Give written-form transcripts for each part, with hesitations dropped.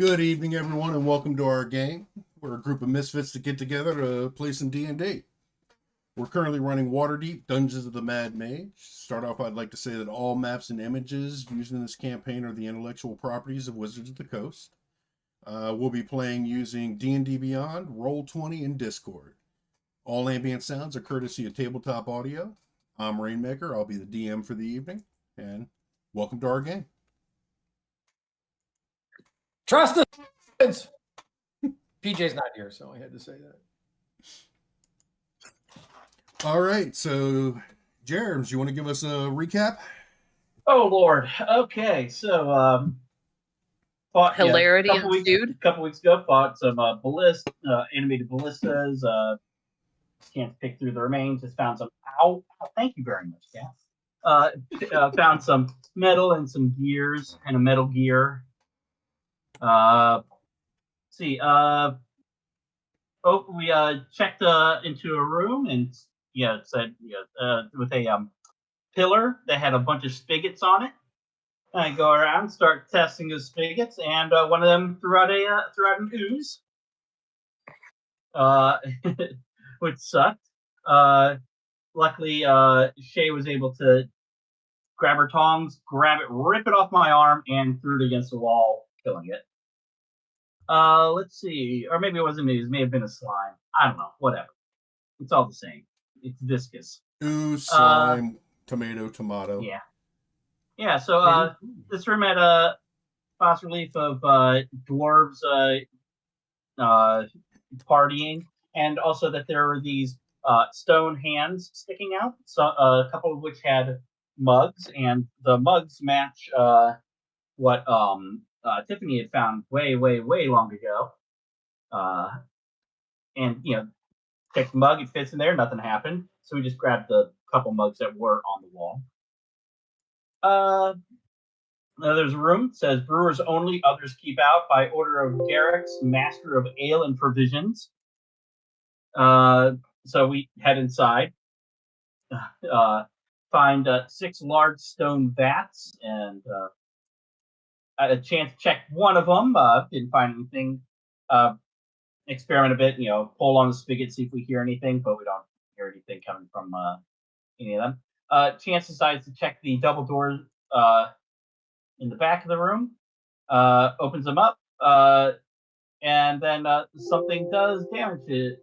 Good evening, everyone, and welcome to our game. We're a group of misfits that get together to play some D&D. We're currently running Waterdeep, Dungeons of the Mad Mage. Start off, I'd like to say that all maps and images used in this campaign are the intellectual properties of Wizards of the Coast. We'll be playing using D&D Beyond, Roll20, and Discord. All ambient sounds are courtesy of Tabletop Audio. I'm Rainmaker. I'll be the DM for the evening, and welcome to our game. Trust us. PJ's not here, so I had to say that. All right, so Jerms, you want to give us a recap? Oh Lord. Okay, so fought Hilarity a couple weeks ago. Fought some animated ballistas. Can't pick through the remains. Just found some. Ow! Thank you very much, Gav. Found some metal and some gears and a metal gear. We checked into a room and it said with a pillar that had a bunch of spigots on it. And I go around, start testing the spigots, and one of them threw out an ooze, which sucked. Luckily, Shay was able to grab her tongs, grab it, rip it off my arm, and threw it against the wall, killing it. Let's see. Or maybe it wasn't me. It may have been a slime. I don't know. Whatever. It's all the same. It's viscous. Ooze, slime, tomato. Yeah. Yeah, so this room had a bas relief of dwarves partying, and also that there were these stone hands sticking out, so a couple of which had mugs, and the mugs match what Tiffany had found way long ago. And check the mug, it fits in there, nothing happened. So we just grabbed the couple mugs that were on the wall. There's a room that says brewers only, others keep out, by order of Garrix, master of ale and provisions. So we head inside, find 6 large stone vats, and a chance to check one of them. Didn't find anything. Experiment a bit, pull on the spigot, see if we hear anything, but we don't hear anything coming from any of them. Chance decides to check the double doors in the back of the room, opens them up, and then something does damage to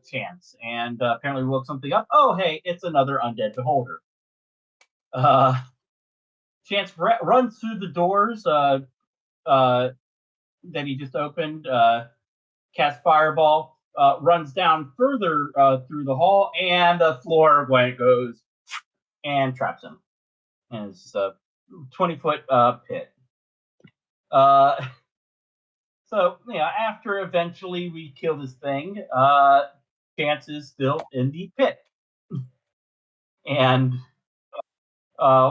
Chance, and apparently woke something up. Oh, hey, it's another undead beholder. Chance runs through the doors that he just opened, casts fireball, runs down further through the hall, and the floor goes and traps him. And it's a 20-foot pit. So, after eventually we kill this thing, Chance is still in the pit. And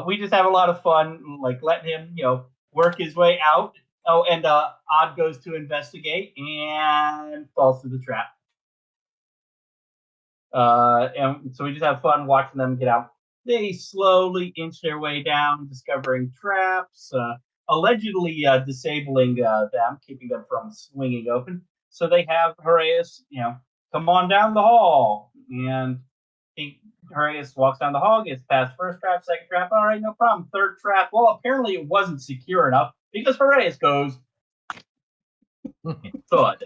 we just have a lot of fun, like letting him, work his way out. Oh, and Odd goes to investigate and falls through the trap. And so we just have fun watching them get out. They slowly inch their way down, discovering traps, allegedly disabling them, keeping them from swinging open. So they have Horaeus, come on down the hall. And Horaeus walks down the hall, gets past first trap, second trap. All right, no problem. Third trap. Well, apparently it wasn't secure enough because Horaeus goes thud.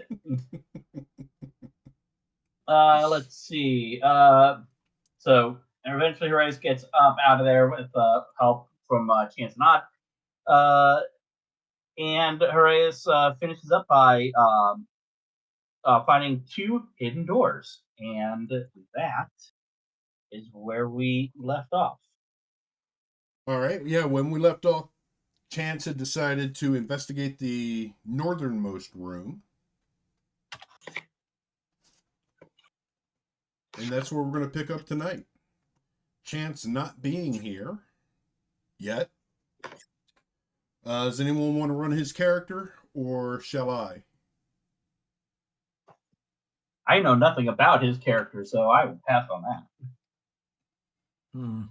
Let's see. So eventually Horaeus gets up out of there with help from Chance and Odd. And Horaeus finishes up by finding 2 hidden doors. And that is where we left off. All right. Yeah, when we left off, Chance had decided to investigate the northernmost room. And that's where we're going to pick up tonight. Chance not being here yet. Does anyone want to run his character, or shall I? I know nothing about his character, so I would pass on that.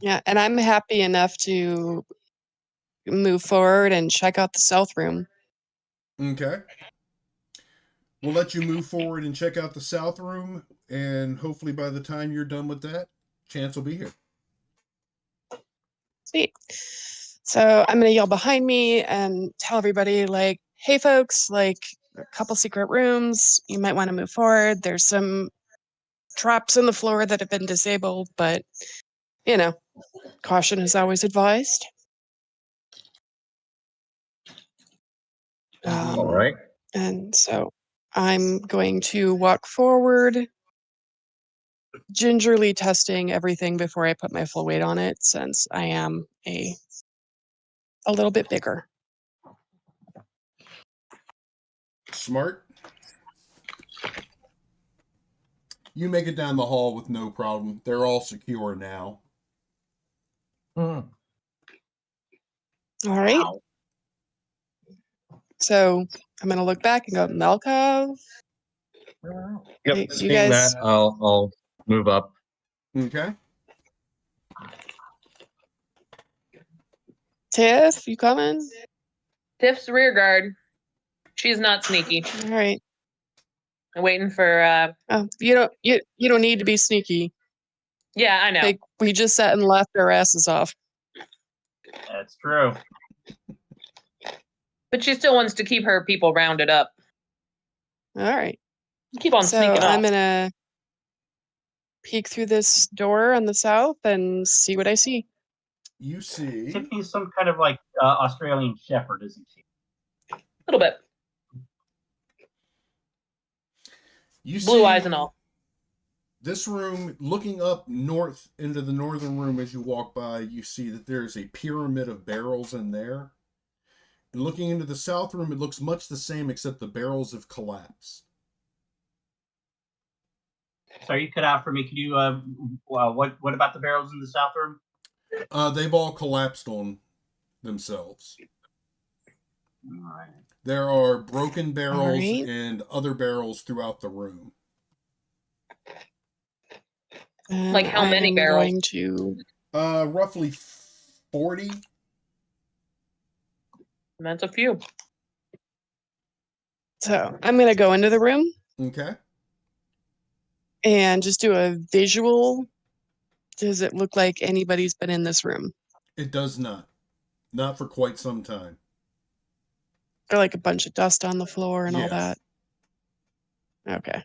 Yeah, and I'm happy enough to move forward and check out the south room. Okay. We'll let you move forward and check out the south room, and hopefully by the time you're done with that, Chance will be here. Sweet. So I'm gonna yell behind me and tell everybody, like, hey folks, like a couple secret rooms. You might want to move forward. There's some traps in the floor that have been disabled, but you know, caution is always advised. All right. And so I'm going to walk forward, gingerly testing everything before I put my full weight on it, since I am a little bit bigger. Smart. You make it down the hall with no problem. They're all secure now. Hmm. All right. Wow. So I'm gonna look back and go, Melkov. Yep. You Seeing guys- that, I'll move up. Okay. Tiff, you coming? Tiff's rear guard. She's not sneaky. All right. I'm waiting for Oh, you don't need to be sneaky. yeah, I know. Like, we just sat and laughed our asses off. That's true. But she still wants to keep her people rounded up. All right. Keep on So sneaking I'm off. gonna peek through this door on the south and see what I see. You see. Tiffany's some kind of like Australian shepherd, isn't she? A little bit. You Blue see eyes and all. This room, looking up north into the northern room as you walk by, you see that there's a pyramid of barrels in there. And looking into the south room, it looks much the same, except the barrels have collapsed. Sorry, you cut out for me. Could you? What about the barrels in the south room? They've all collapsed on themselves. All right. There are broken barrels Alright. and other barrels throughout the room. And Like how I many am barrels? Going to Roughly 40. That's a few. So I'm gonna go into the room Okay. and just do a visual. Does it look like anybody's been in this room? It does not. Not for quite some time. Or like a bunch of dust on the floor and all Yes. that? Okay.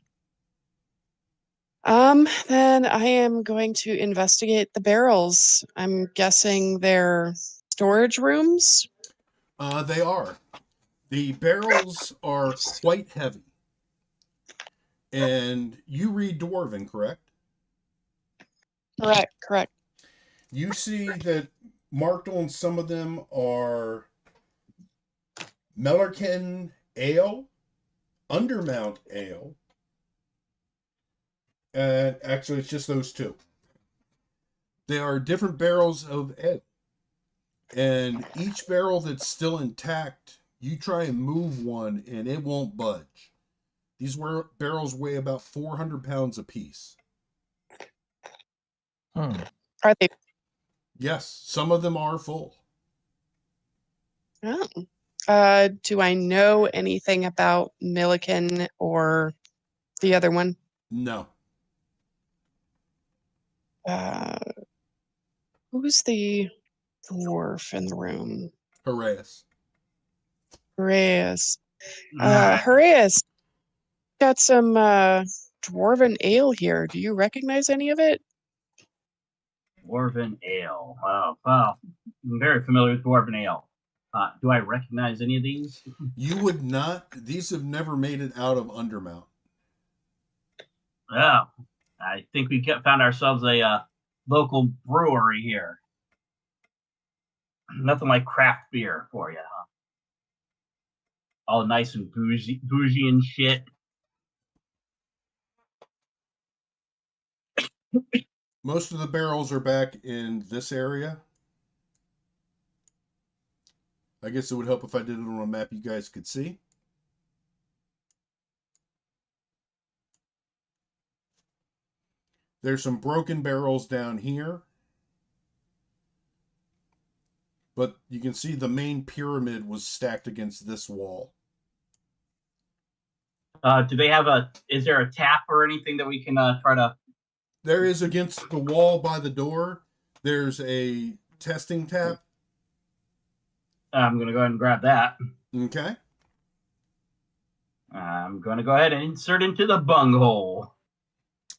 Then I am going to investigate the barrels. I'm guessing they're storage rooms. They are. The barrels are quite heavy. And you read Dwarven, correct? Correct. You see that marked on some of them are Mellerken Ale, Undermount Ale, and actually it's just those two. They are different barrels of ale. And each barrel that's still intact, you try and move one and it won't budge. These barrels weigh about 400 pounds apiece. Hmm. Are they? Yes, some of them are full. Oh. Do I know anything about Milliken or the other one? No. Who's the dwarf in the room? Harass. Horaeus. Horaeus, got some dwarven ale here. Do you recognize any of it? Dwarven ale. Wow. I'm very familiar with Dwarven ale. Do I recognize any of these? You would not. These have never made it out of Undermount. Oh, I think we found ourselves a local brewery here. Nothing like craft beer for you, huh? All nice and bougie and shit. Most of the barrels are back in this area. I guess it would help if I did it on a map you guys could see. There's some broken barrels down here. But you can see the main pyramid was stacked against this wall. Do they have is there a tap or anything that we can try to? There is against the wall by the door. There's a testing tap. I'm going to go ahead and grab that. Okay. I'm going to go ahead and insert into the bunghole.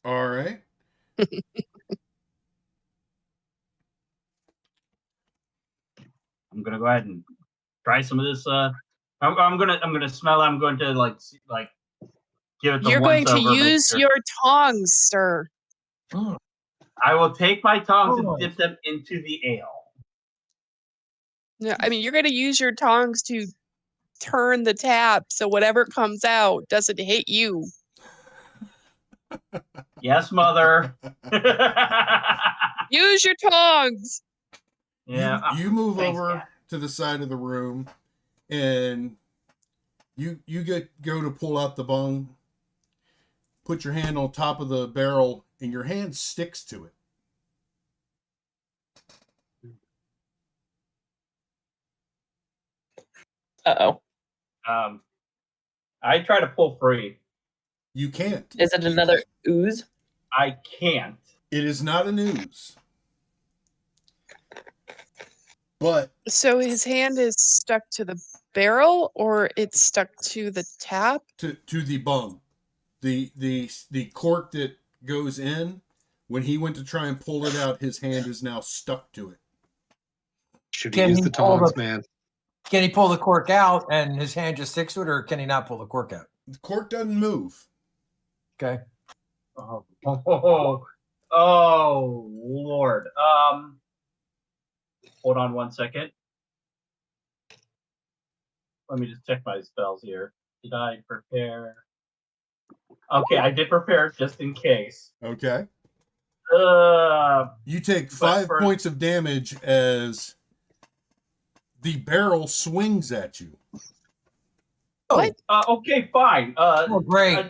All right. I'm going to go ahead and try some of this. I'm gonna smell it. I'm going to like give it the You're going to once-over, make use sure. your tongs, sir. I will take my tongs Oh. and dip them into the ale. No, I mean, you're going to use your tongs to turn the tap so whatever comes out doesn't hit you. Yes, mother. Use your tongs. Yeah. You move Thanks, over Dad. to the side of the room, and you go to pull out the bung. Put your hand on top of the barrel, and your hand sticks to it. Uh-oh. I try to pull free. You can't. Is it another ooze? I can't. It is not an ooze. But So his hand is stuck to the barrel or it's stuck to the tap? to the bung. The cork that goes in, when he went to try and pull it out, his hand is now stuck to it. Should he Can use he the pull tongs, the- man? Can he pull the cork out and his hand just sticks to it, or can he not pull the cork out? The cork doesn't move. Okay. Oh, Lord. Hold on 1 second. Let me just check my spells here. Did I prepare? Okay, I did prepare just in case. Okay. You take But 5 for- points of damage as the barrel swings at you. What? Okay, fine. Oh, great. I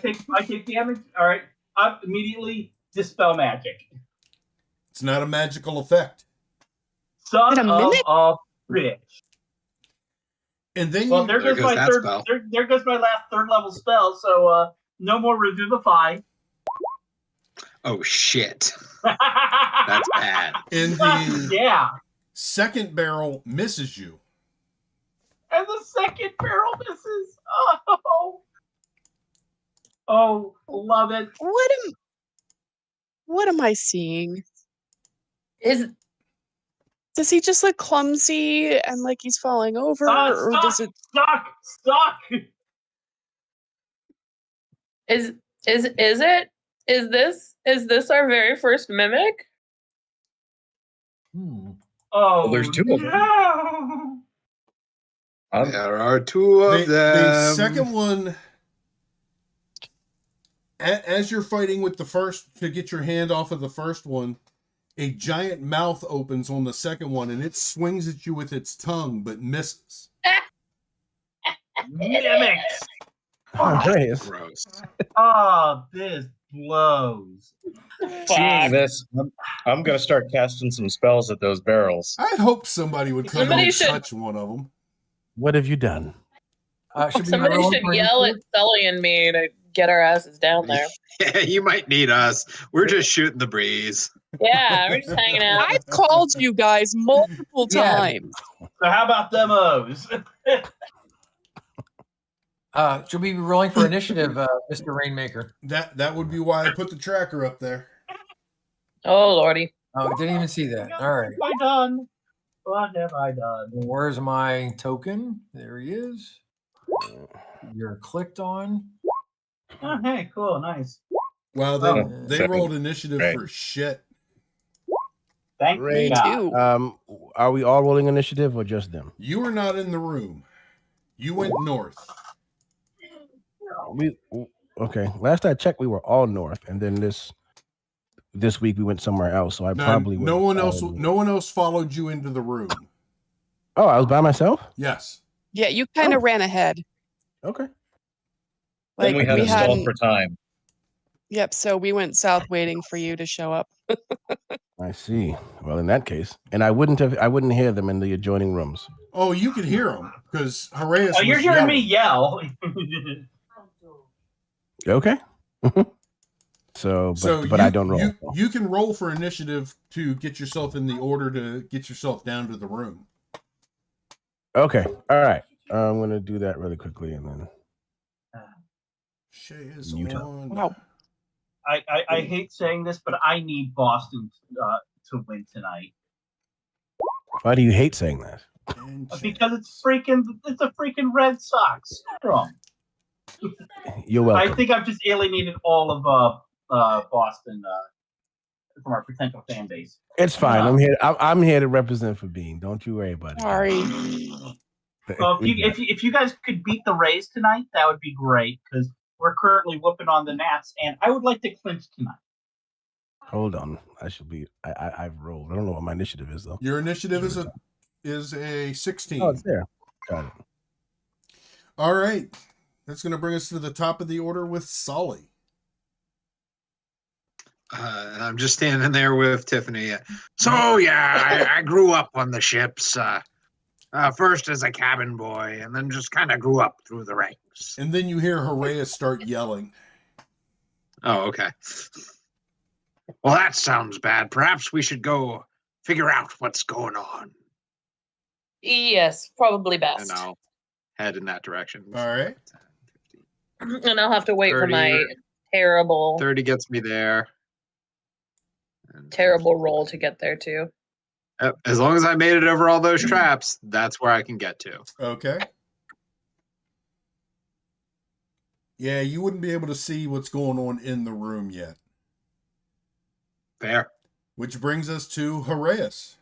take damage. All right. Immediately dispel magic. It's not a magical effect. Son Did a of mimic? a bitch. And then Well, you, there There goes goes my that third. spell. There goes my last third level spell. So no more revivify. Oh shit, that's bad. and the Yeah. second barrel misses you. And the second barrel misses. Oh, love it. What am I seeing? Is Does he just look clumsy and like he's falling over, or does it? Stuck. Is this our very first mimic? Oh, Well, there's two of them. no. There are two of them. The second one, as you're fighting with the first to get your hand off of the first one, a giant mouth opens on the second one, and it swings at you with its tongue, but misses. Mimics. Andreas. Gross. Oh, this blows. Seeing this, I'm going to start casting some spells at those barrels. I hope somebody would come Somebody and should- touch one of them. What have you done? Should we Somebody roll should for yell at initiative? Sully and me to get our asses down there. Yeah, you might need us. We're just shooting the breeze. Yeah, we're just hanging out. I've called you guys multiple Yeah. times. So how about them O's? Should we be rolling for initiative, Mr. Rainmaker? That would be why I put the tracker up there. Oh lordy. Oh, didn't even see that. All right. What have I done? What have I done? Where's my token? There he is. You're clicked on. Oh, hey, cool, nice. Wow, they Seven. rolled initiative Right. for shit. Thank Great. you. God. Too. Are we all rolling initiative or just them? You were not in the room. You went north. Okay. Last I checked, we were all north, and then this week we went somewhere else. So I probably no would've one else. followed you. No one else followed you into the room. Oh, I was by myself. Yes. Yeah, you kind of ran ahead. Okay. Then we had to stall hadn't- for time. Yep. So we went south waiting for you to show up. I see. Well, in that case, and I wouldn't hear them in the adjoining rooms. Oh, you could hear them because Horaeus. Oh, you're was hearing me yelling. yell. Okay. So, but you, I don't roll. You can roll for initiative to get yourself in the order to get yourself down to the room. Okay. All right. I'm gonna do that really quickly, and then Shay is Utah. on. Wow. I hate saying this, but I need Boston to win tonight Why do you hate saying that? And Shay. because it's a freaking Red Sox scrum. You're welcome. I think I've just alienated all of Boston from our potential fan base. It's fine. I'm here to represent for Bean. Don't you worry about it. Sorry. Well, if you guys could beat the Rays tonight, that would be great because we're currently whooping on the Nats, and I would like to clinch tonight. Hold on. I've rolled. I don't know what my initiative is though. Your initiative is a 16. Oh, it's there. Got it. All right. That's going to bring us to the top of the order with Solly. And I'm just standing there with Tiffany. So yeah, I grew up on the ships. First as a cabin boy, and then just kind of grew up through the ranks. And then you hear Horaeus start yelling. Oh, okay. Well, that sounds bad. Perhaps we should go figure out what's going on. Yes, probably best. And I'll head in that direction. All right. And I'll have to wait for 30. my terrible 30 gets me there. And terrible roll to get there too. as long as I made it over all those traps, that's where I can get to. Okay. Yeah, you wouldn't be able to see what's going on in the room yet. Fair. Which brings us to Horaeus.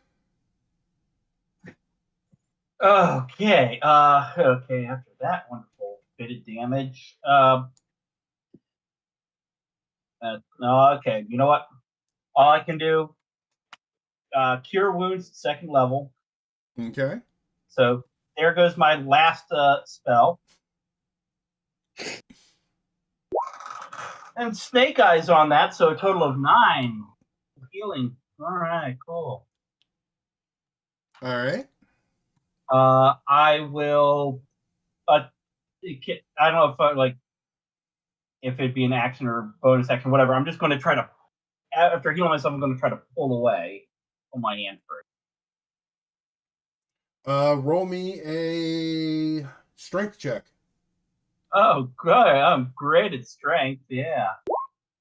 Okay. Okay. After that wonderful bit of damage, okay. You know what? All I can do, cure wounds, 2nd level. Okay. So there goes my last spell. And Snake Eyes on that, so a total of 9 healing. All right, cool. All right. I will. I don't know if it'd be an action or bonus action, whatever. I'm just going to try to, after healing myself, I'm going to try to pull away from my hand first. Roll me a strength check. Oh, good. I'm great at strength. Yeah.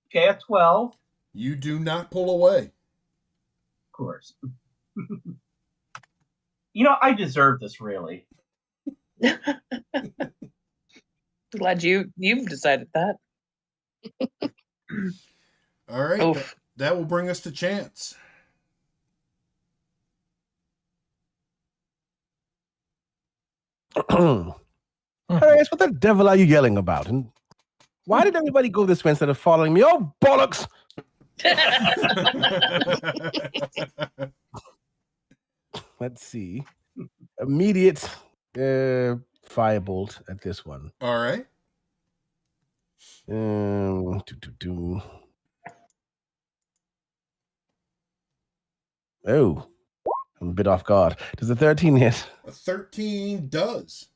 Okay, a 12. Of You do not pull away. course. I deserve this, really. Glad you've decided that. All right. Oof. That will bring us to Chance. Horaeus, what the devil are you yelling about? And why did everybody go this way instead of following me? Oh, bollocks! Let's see. Immediate firebolt at this one. All right. Oh, I'm a bit off guard. Does the 13 hit? A 13 does.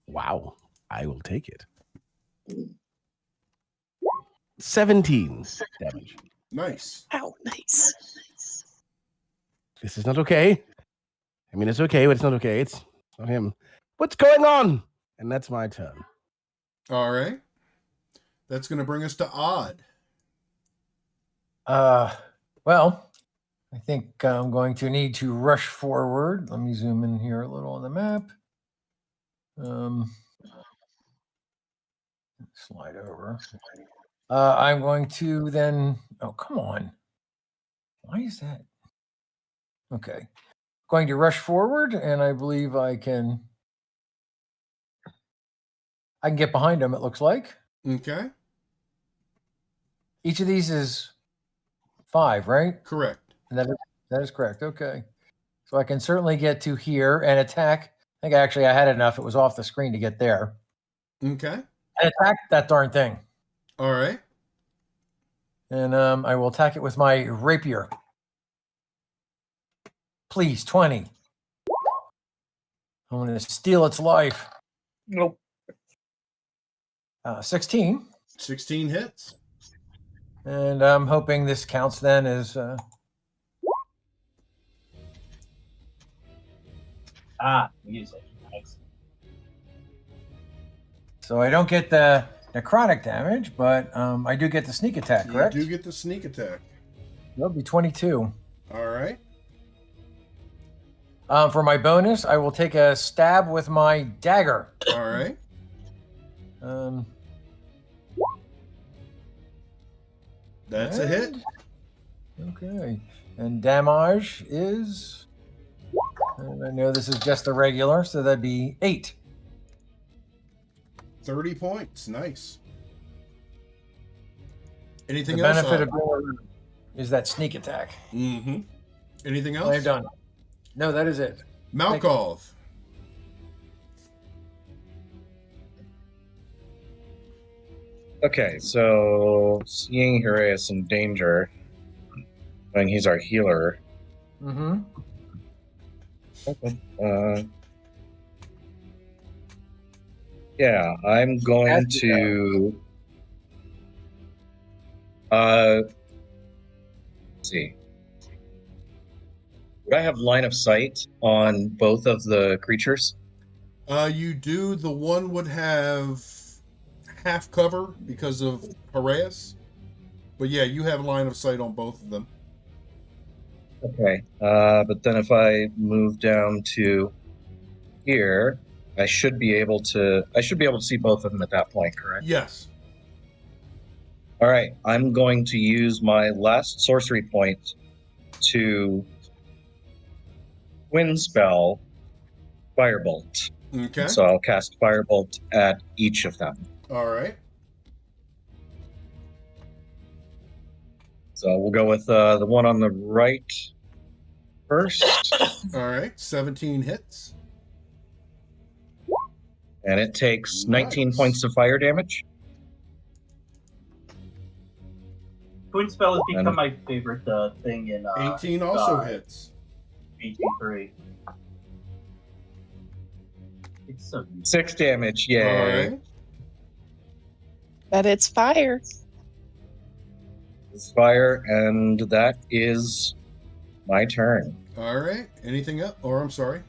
Wow, I will take it. 17 damage. Nice. Ow, nice. This is not okay. I mean, it's okay, but it's not okay. It's not him. What's going on? And that's my turn. All right. That's going to bring us to Odd. Well, I think I'm going to need to rush forward. Let me zoom in here a little on the map. Slide over. I'm going to then. Oh, come on. Why is that? Okay. Going to rush forward, and I believe I can get behind him, it looks like. Okay. Each of these is 5, right? Correct. And that is correct. Okay. So I can certainly get to here and attack. I think I had enough. It was off the screen to get there. Okay. And attack that darn thing. All right. And I will attack it with my rapier. Please, 20. I'm going to steal its life. Nope. 16. 16 hits. And I'm hoping this counts then as Music. Excellent. so I don't get the necrotic damage, but I do get the sneak attack, correct? You do get the sneak attack. That'll be 22. All right. For my bonus, I will take a stab with my dagger. All right. That's a hit. Okay. And damage is, and I know this is just a regular, so that'd be 8. 30 points. Nice. Anything The else? benefit of doing is that sneak attack. Mm-hmm. Anything else? I'm done. No, that is it. Malkov. Okay, so seeing Heraeus in danger, knowing he's our healer, Mm-hmm. yeah, I'm going to let's see. Would I have line of sight on both of the creatures? You do. The one would have half cover because of Harass. But yeah, you have line of sight on both of them. Okay. But then if I move down to here, I should be able to see both of them at that point, correct? Yes. All right. I'm going to use my last sorcery point to twin spell Firebolt. Okay. So I'll cast Firebolt at each of them. All right. So we'll go with the one on the right first. All right. 17 hits. And it takes Nice. 19 points of fire damage. Twin spell has become my favorite thing in 18 also God. hits. BG3. It's so 6 damage, yay. All right. But it's fire. It's fire, and that is my turn. All right. Anything else? Or I'm sorry.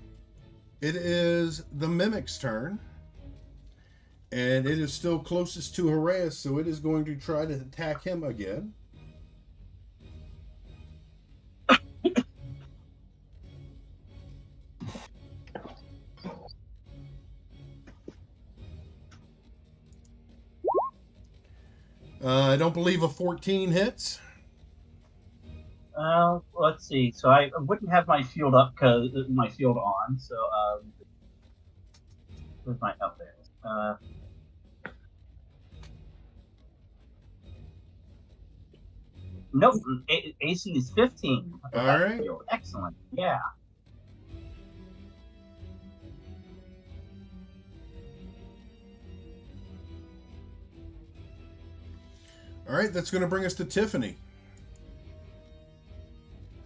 It is the Mimic's turn. And it is still closest to Harass, so it is going to try to attack him again. I don't believe a 14 hits. let's see. So I wouldn't have my shield up because my shield on. So where's my up there? Nope. AC is 15. All right. Shield. Excellent. Yeah. All right, that's going to bring us to Tiffany.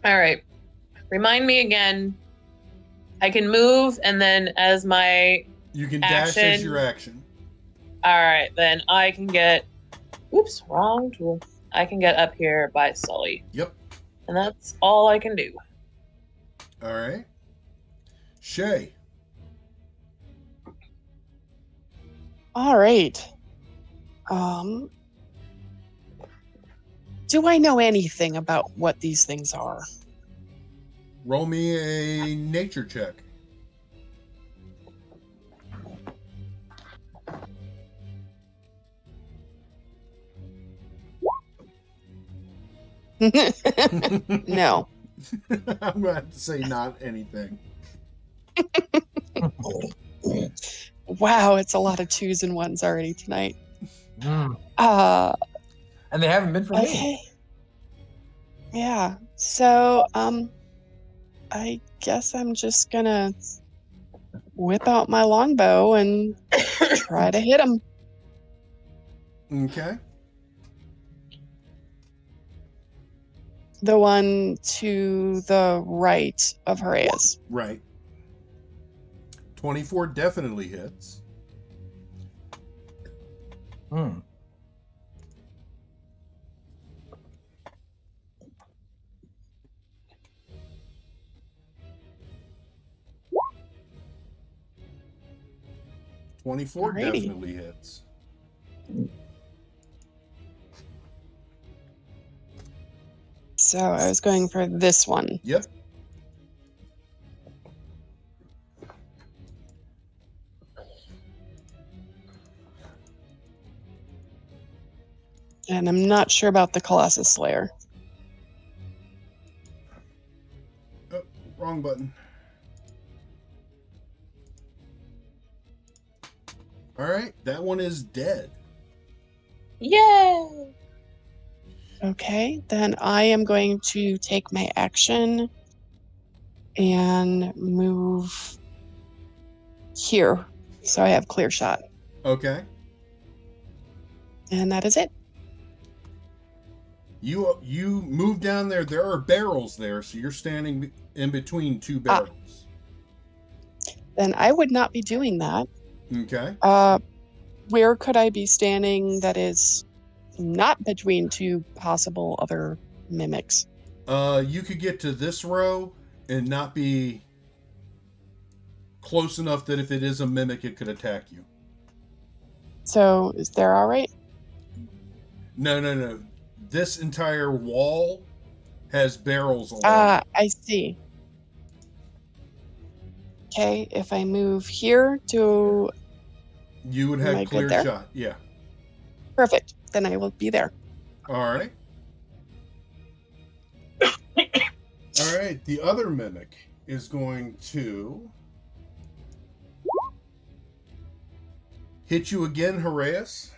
All right. Remind me again. I can move, and then as my You can dash as Action. your action. all right, then I can get. Oops, wrong tool. I can get up here by Sully, Yep. and that's all I can do. All right. Shay. All right. Do I know anything about what these things are? Roll me a nature check. No. I'm going to have to say not anything. Wow, it's a lot of 2s and 1s already tonight. Mm. And they haven't been for me. Okay. Yeah. So, I guess I'm just gonna whip out my longbow and try to hit him. Okay. The one to the right of Haraeus. Right. 24 definitely hits. Hmm. 24 Alrighty. definitely hits. So I was going for this one. Yep. And I'm not sure about the Colossus Slayer. Oh, wrong button. All right, that one is dead. Yay! Okay, then I am going to take my action and move here. So I have clear shot. Okay. And that is it. You move down there. There are barrels there, so you're standing in between two barrels. Then I would not be doing that. Okay. Where could I be standing that is not between two possible other mimics? You could get to this row and not be close enough that if it is a mimic, it could attack you. So is there all right? No. This entire wall has barrels along it. I see. Okay, if I move here to You would am have I good clear there? shot. Yeah. perfect, then I will be there. All right. All right. The other mimic is going to hit you again, Haraeus.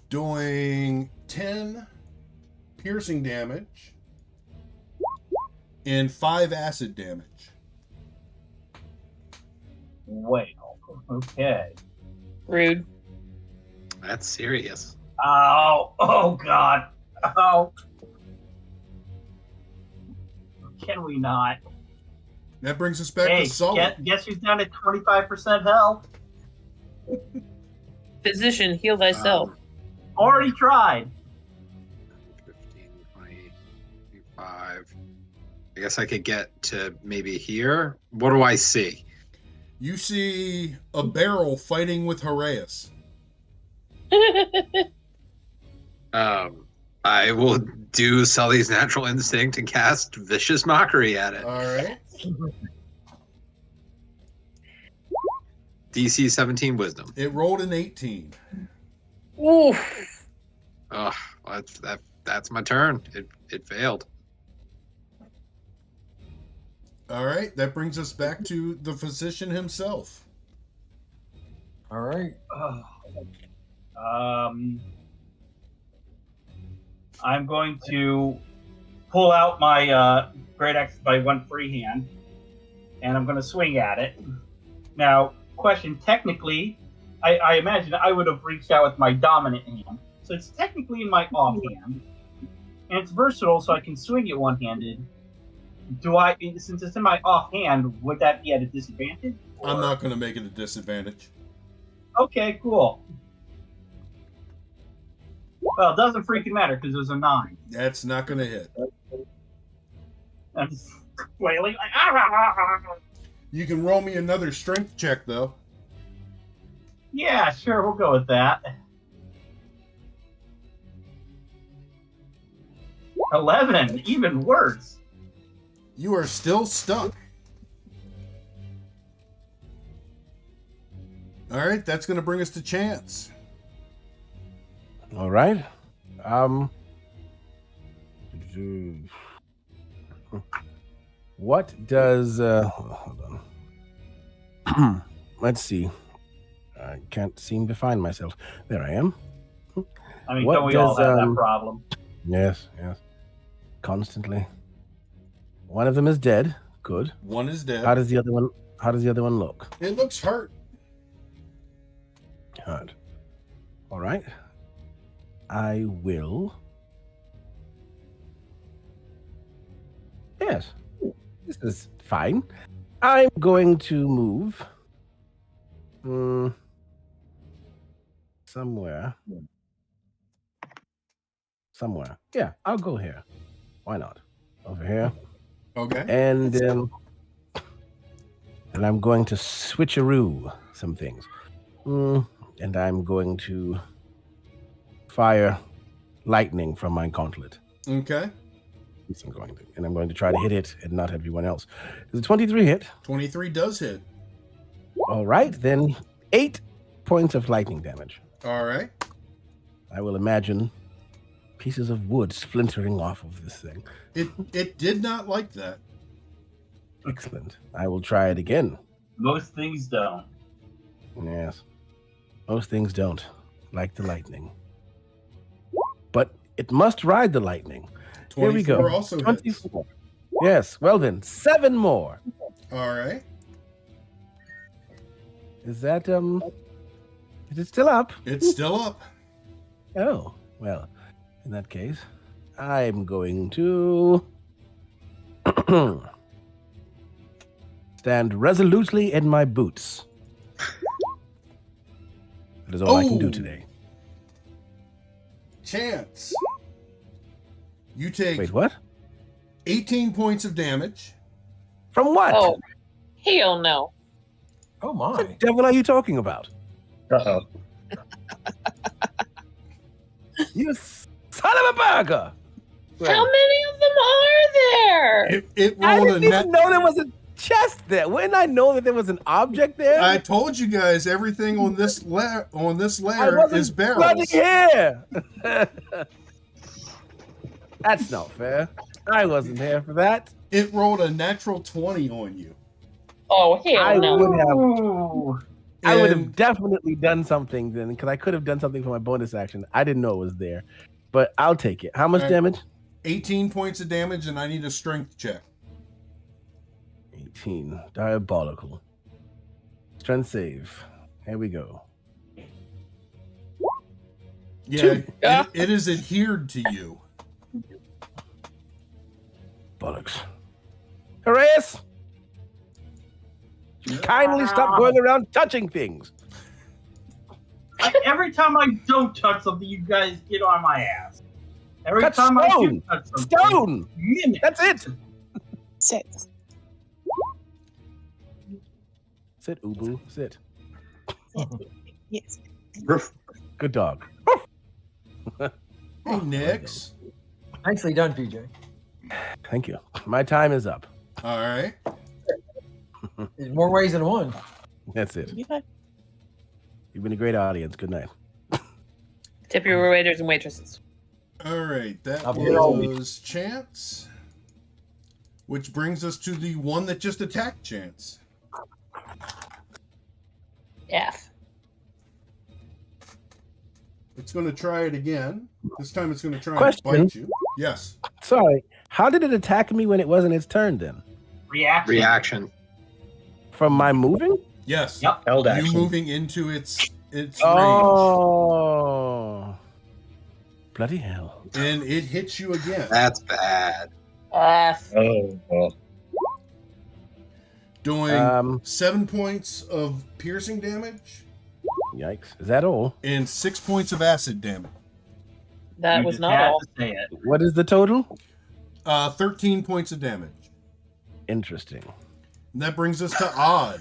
Doing 10 piercing damage and 5 acid damage. Well, okay. Rude. That's serious. Oh, oh God. Oh. Can we not? That brings us back Hey, to Sully. guess who's down at 25% health? Physician, heal thyself. Already tried. 15, 20, 25. I guess I could get to maybe here. What do I see? You see a barrel fighting with Haraeus. I will do Sully's natural instinct and cast Vicious Mockery at it. All right. DC 17 Wisdom. It rolled an 18. Oof. Oh, that's my turn. It failed. All right. That brings us back to the physician himself. All right. I'm going to pull out my great axe by one free hand, and I'm going to swing at it. Now, question: technically, I imagine I would have reached out with my dominant hand, so it's technically in my offhand, and it's versatile, so I can swing it one-handed. Since it's in my offhand, would that be at a disadvantage? I'm not going to make it a disadvantage. Okay, cool. Well, it doesn't freaking matter because it was a 9. That's not going to hit. I'm just flailing like, ah! You can roll me another strength check, though. Yeah, sure, we'll go with that. 11, even worse. You are still stuck. All right, that's going to bring us to Chance. All right. What does hold on. Let's see. I can't seem to find myself. There I am. I mean, What don't we all does, have that problem? Yes. Constantly. One of them is dead. Good. One is dead. How does the other one look? It looks hurt. Hurt. All right. I will. Yes. This is fine. I'm going to move somewhere. Yeah, I'll go here. Why not? Over here. Okay. And And I'm going to switcheroo some things. And I'm going to fire lightning from my gauntlet. Okay. Yes, I'm going to. And I'm going to try to hit it and not everyone else. Does a 23 hit? 23 does hit. All right, then 8 points of lightning damage. All right. I will imagine pieces of wood splintering off of this thing. It did not like that. Excellent. I will try it again. Most things don't. Yes. Most things don't like the lightning. But it must ride the lightning. Here we 24 go. also hits. 24. Yes. Well then, 7 more. All right. Is that is it still up? It's still up. Oh, well, in that case, I'm going to stand resolutely in my boots. That is all I can do Oh. today. Chance. You take Wait, what? 18 points of damage. From what? Oh, hell no. Oh What the my. devil are you talking about? Uh-oh. You son of a burger! How many of them are there? It I rolled a didn't net. even know there was a chest there. Wouldn't I know that there was an object there? I told you guys everything on this layer I is wasn't barrels. bloody here. That's not fair. I wasn't here for that. It rolled a natural 20 on you. Oh, hell I no. would have. Ooh. I would And have definitely done something then, because I could have done something for my bonus action. I didn't know it was there, but I'll take it. How much Alright. damage? 18 points of damage, and I need a strength check. 18. Diabolical. Strength save. Here we go. Yeah, Yeah. it is adhered to you. Bollocks. Horace! Kindly stop going around touching things. Every time I don't touch something, you guys get on my ass. Every Touch time I do stone. touch something, Stone! mimic. That's it! 6. Sit, Ubu. Sit. Yes. Good dog. Hey, Nix. Nicely done, PJ. Thank you. My time is up. All right. There's more ways than one. That's it. Yeah. You've been a great audience. Good night. Tip your waiters and waitresses. All right. That I'll be here all week. was Chance. Which brings us to the one that just attacked Chance. F. It's going to try it again. This time it's going to try Question. and bite you. Yes. Sorry. How did it attack me when it wasn't its turn then? Reaction. Reaction. From my moving? Yes. Yep. Held You action. moving into its range. Oh. Bloody hell. And it hits you again. That's bad. F. Oh, well. Doing 7 points of piercing damage Yikes. Is that all? and 6 points of acid damage. That You was just not had all. to say it. What is the total? 13 points of damage. Interesting. And that brings us to Odd.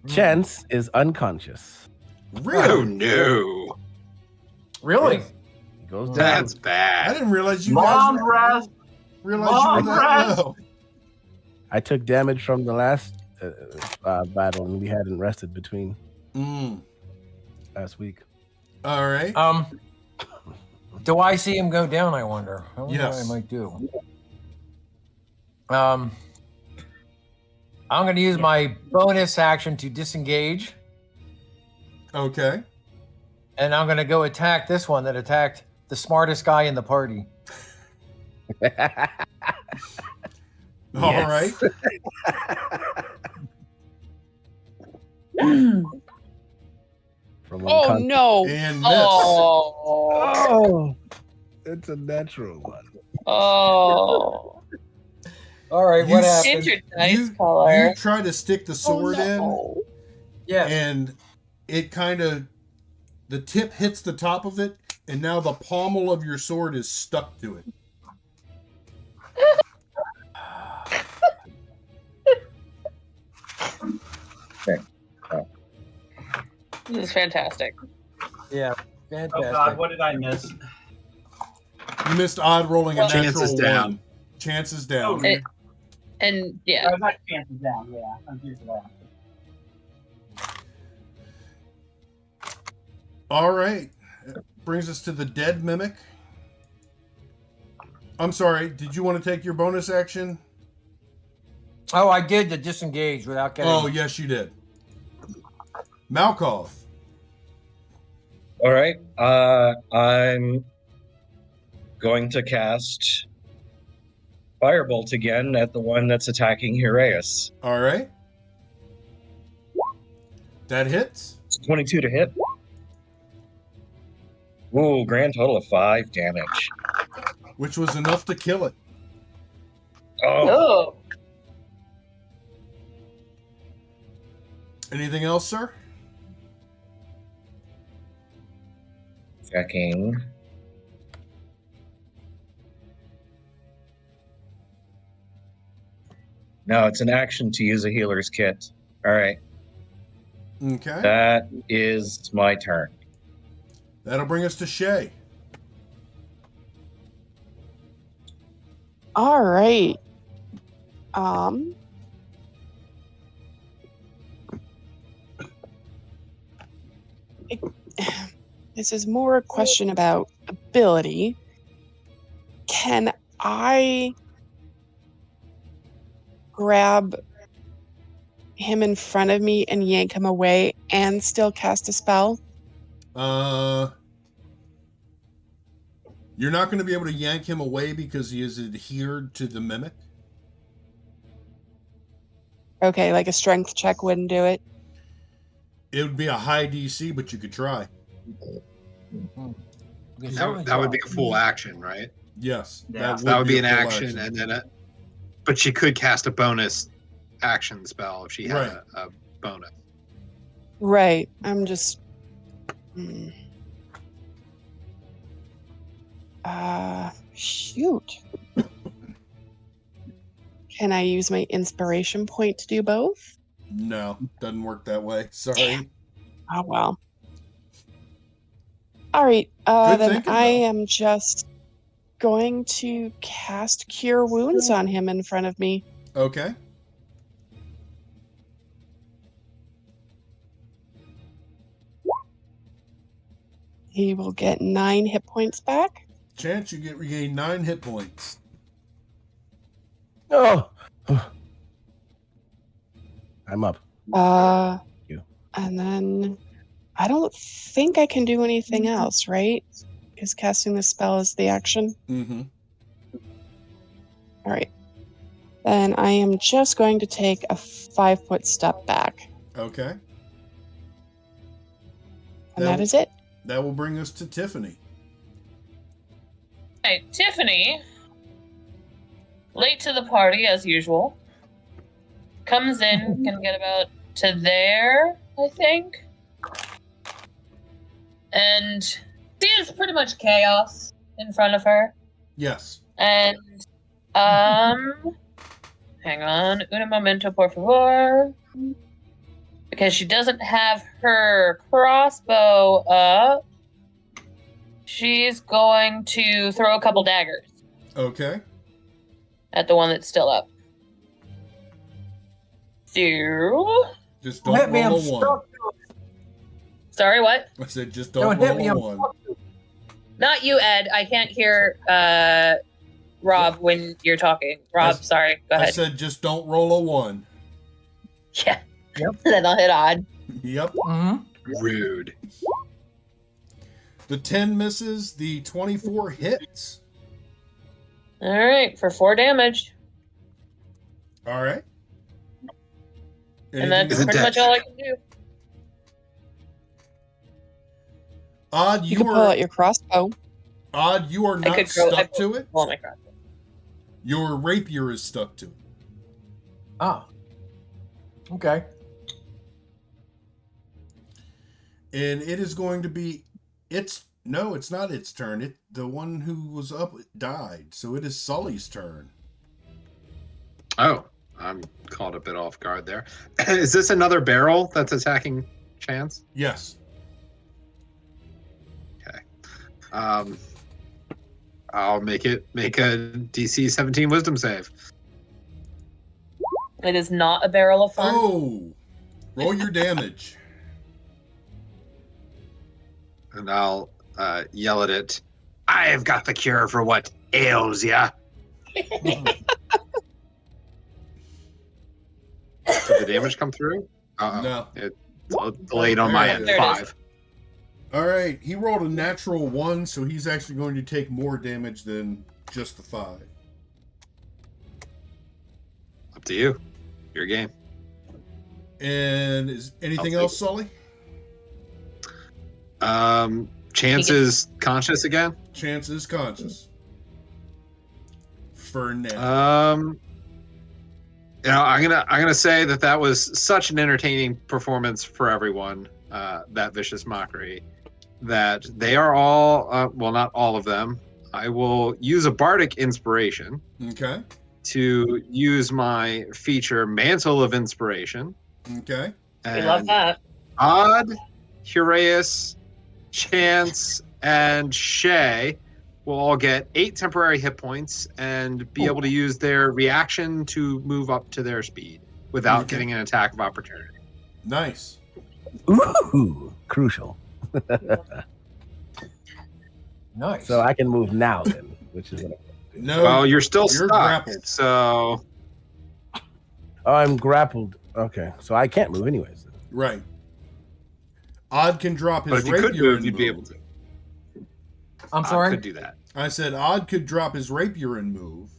Chance is unconscious. Oh Really? no. Really? He goes down. That's I bad. didn't realize you Long guys rest. realized Long you were that rest. low. I took damage from the last battle, and we hadn't rested between last week. All right. Do I see him go down? I wonder. I wonder Yes. what I might do. I'm going to use my bonus action to disengage, Okay. and I'm going to go attack this one that attacked the smartest guy in the party. All Yes. right. From Oh unconscious. no. And miss. Oh. Oh, it's a natural one. Oh. All right, You what s- happened? Change your dice You color. try to stick the sword Oh, Yes. and it kind of, the tip hits the top of it, and now the pommel of your sword is stuck to it. This is fantastic. Yeah, Oh fantastic. God, what did I miss? You missed odd rolling a Well, natural Chances down. 1. Chances down. It- And yeah, I got chances down. Yeah, I'm here for that. All right. Brings us to the dead mimic. I'm sorry. Did you want to take your bonus action? Oh, I did the disengage without getting. Oh, yes, you did. Malkoff. All right. I'm going to cast Firebolt again at the one that's attacking Hiraeus. All right. That hits. It's 22 to hit. Ooh, grand total of 5 damage. Which was enough to kill it. Oh, oh, Anything else, sir? checking. No, it's an action to use a healer's kit. All right, Okay. that is my turn. That'll bring us to Shay. All right. This is more a question about ability. Can I grab him in front of me and yank him away and still cast a spell? You're not going to be able to yank him away because he is adhered to the mimic. Okay, like a strength check wouldn't do it. It would be a high DC, but you could try. That would be a full action, right? Yes. Yeah. That would be an a full action, and then but she could cast a bonus action spell if she had Right. a bonus. Right. I'm just. Shoot. Can I use my inspiration point to do both? No, doesn't work that way. Sorry. Oh well. All right. Good Then thinking, I though. am just going to cast Cure Wounds on him in front of me. Okay. He will get 9 hit points back. Chance you get regain 9 hit points. Oh. I'm up. You. And then I don't think I can do anything else, right? Because casting the spell is the action. Mm-hmm. All right. Then I am just going to take a 5-foot step back. Okay. And that is it. That will bring us to Tiffany. hey, Tiffany, late to the party as usual, comes in, can get about to there, I think, and sees pretty much chaos in front of her. Yes. And hang on, un momento, por favor, because she doesn't have her crossbow up. She's going to throw a couple daggers Okay. at the one that's still up. So, Just Don't don't hit me, I'm roll a 1. stuck. sorry, what? I said just Don't don't hit roll me, a I'm 1. stuck. Not you, Ed. I can't hear Rob when you're talking. Rob, I- sorry. Go I ahead. said just don't roll a 1. Yeah. Yep. Then I'll hit odd. Yep. Mm-hmm. Rude. The 10 misses, the 24 hits. All right, for 4 damage. All right. And that's Anything pretty else? much all I can do. Odd, You you can pull are out your crossbow. Odd, you are I not could throw- stuck to it. Pull my crossbow. Your rapier is stuck to it. Ah. Okay. And it is going to be it's not its turn. The one who was up died. So it is Sully's turn. Oh, I'm caught a bit off guard there. Is this another barrel that's attacking Chance? Yes. I'll make a DC 17 Wisdom save. It is not a barrel of fun. Oh, roll your damage. And I'll yell at it. I've got the cure for what ails ya. Did the damage come through? No. It's delayed on my end. There it is. 5. All right, he rolled a natural 1, so he's actually going to take more damage than just the 5. Up to you. Your game. And is anything I'll else, Sully? Chance is conscious again. Chance is conscious. For now. I'm gonna say that was such an entertaining performance for everyone. That vicious mockery, that they are all well, not all of them. I will use a bardic inspiration Okay. to use my feature Mantle of Inspiration. Okay. We love that. Odd, Huraeus, Chance, and Shay will all get 8 temporary hit points and be able to use their reaction to move up to their speed without Okay. getting an attack of opportunity. Nice. Ooh, crucial. Nice. So I can move now then, which is what No. Well, you're still you're stuck, grappled. so I'm grappled. Okay, so I can't move anyways. Right. Odd can drop but his if you could rapier move, and you'd be move. able to. I'm I sorry. could do that. I said Odd could drop his rapier and move.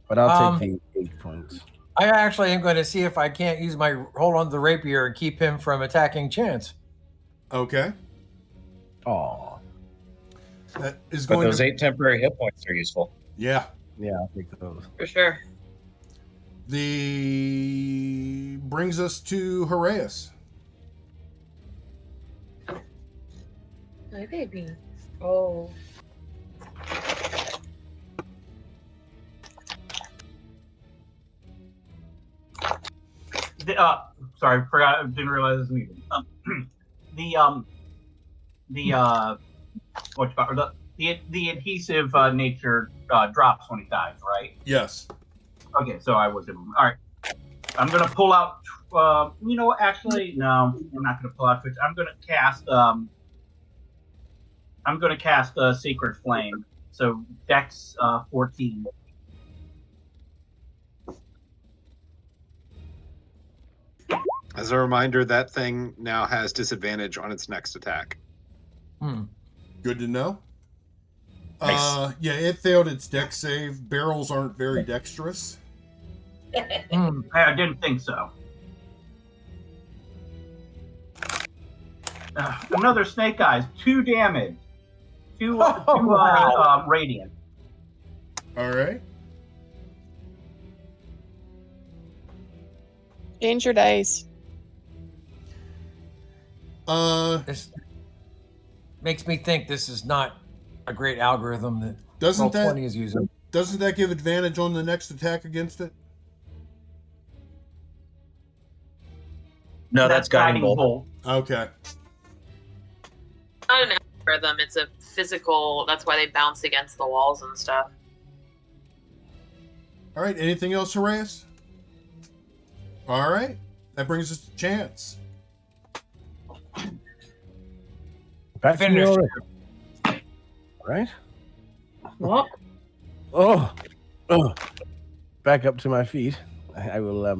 But I'll take the 8 points. I actually am going to see if I can't use my hold on to the rapier and keep him from attacking Chance. Okay. Aw. That is But going those to 8 temporary hit points are useful. Yeah. Yeah, I'll take those. For sure. The brings us to Haraeus. My baby. Oh. Sorry, forgot. Didn't realize it was muted. The adhesive nature drops when he dies, right? Yes. Okay, so I was in. All right, I'm gonna pull out. You know, actually, no, I'm not gonna pull out Twitch. I'm gonna cast. Sacred Flame. So Dex 14. As a reminder, that thing now has disadvantage on its next attack. Good to know. Nice. Yeah, it failed its dex save. Barrels aren't very dexterous. I didn't think so. Another snake eyes. 2 damage. Two wow. radiant. All right. Change your dice. This makes me think this is not a great algorithm that Doesn't Roll20 that is using. doesn't that give advantage on the next attack against it? No, that's guiding bolt. Okay. Not an algorithm. It's a physical. That's why they bounce against the walls and stuff. All right. Anything else, Haraeus? All right. That brings us to Chance. Back to me Finish. already. Right? What? Oh, back up to my feet. I will. I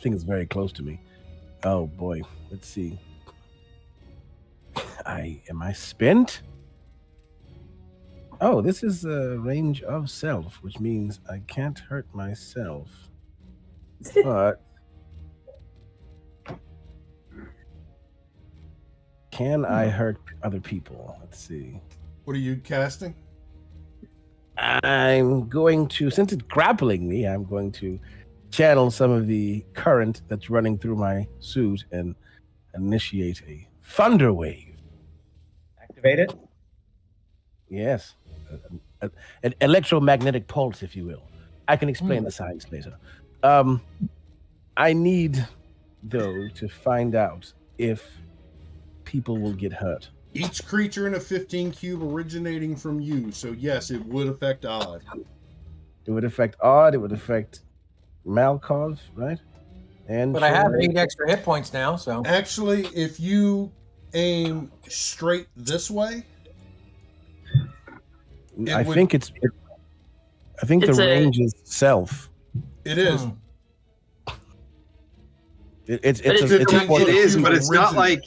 think it's very close to me. Oh boy, let's see. Am I spent? Oh, this is a range of self, which means I can't hurt myself. But can I hurt other people? Let's see. What are you casting? I'm going to, since it's grappling me, I'm going to channel some of the current that's running through my suit and initiate a thunder wave. Activate it. Yes. An electromagnetic pulse, if you will. I can explain the science later. I need, though, to find out if people will get hurt Each creature in a 15 cube originating from you. So yes, it would affect Odd. It would affect Odd. It would affect Malkov, right? And But I have Shane. 8 extra hit points now, so. Actually, if you aim straight this way, I would- think I think It's the a- range is self. it is. Hmm. It's But a, it's it's a a- point- It is, you but it's not originate. like.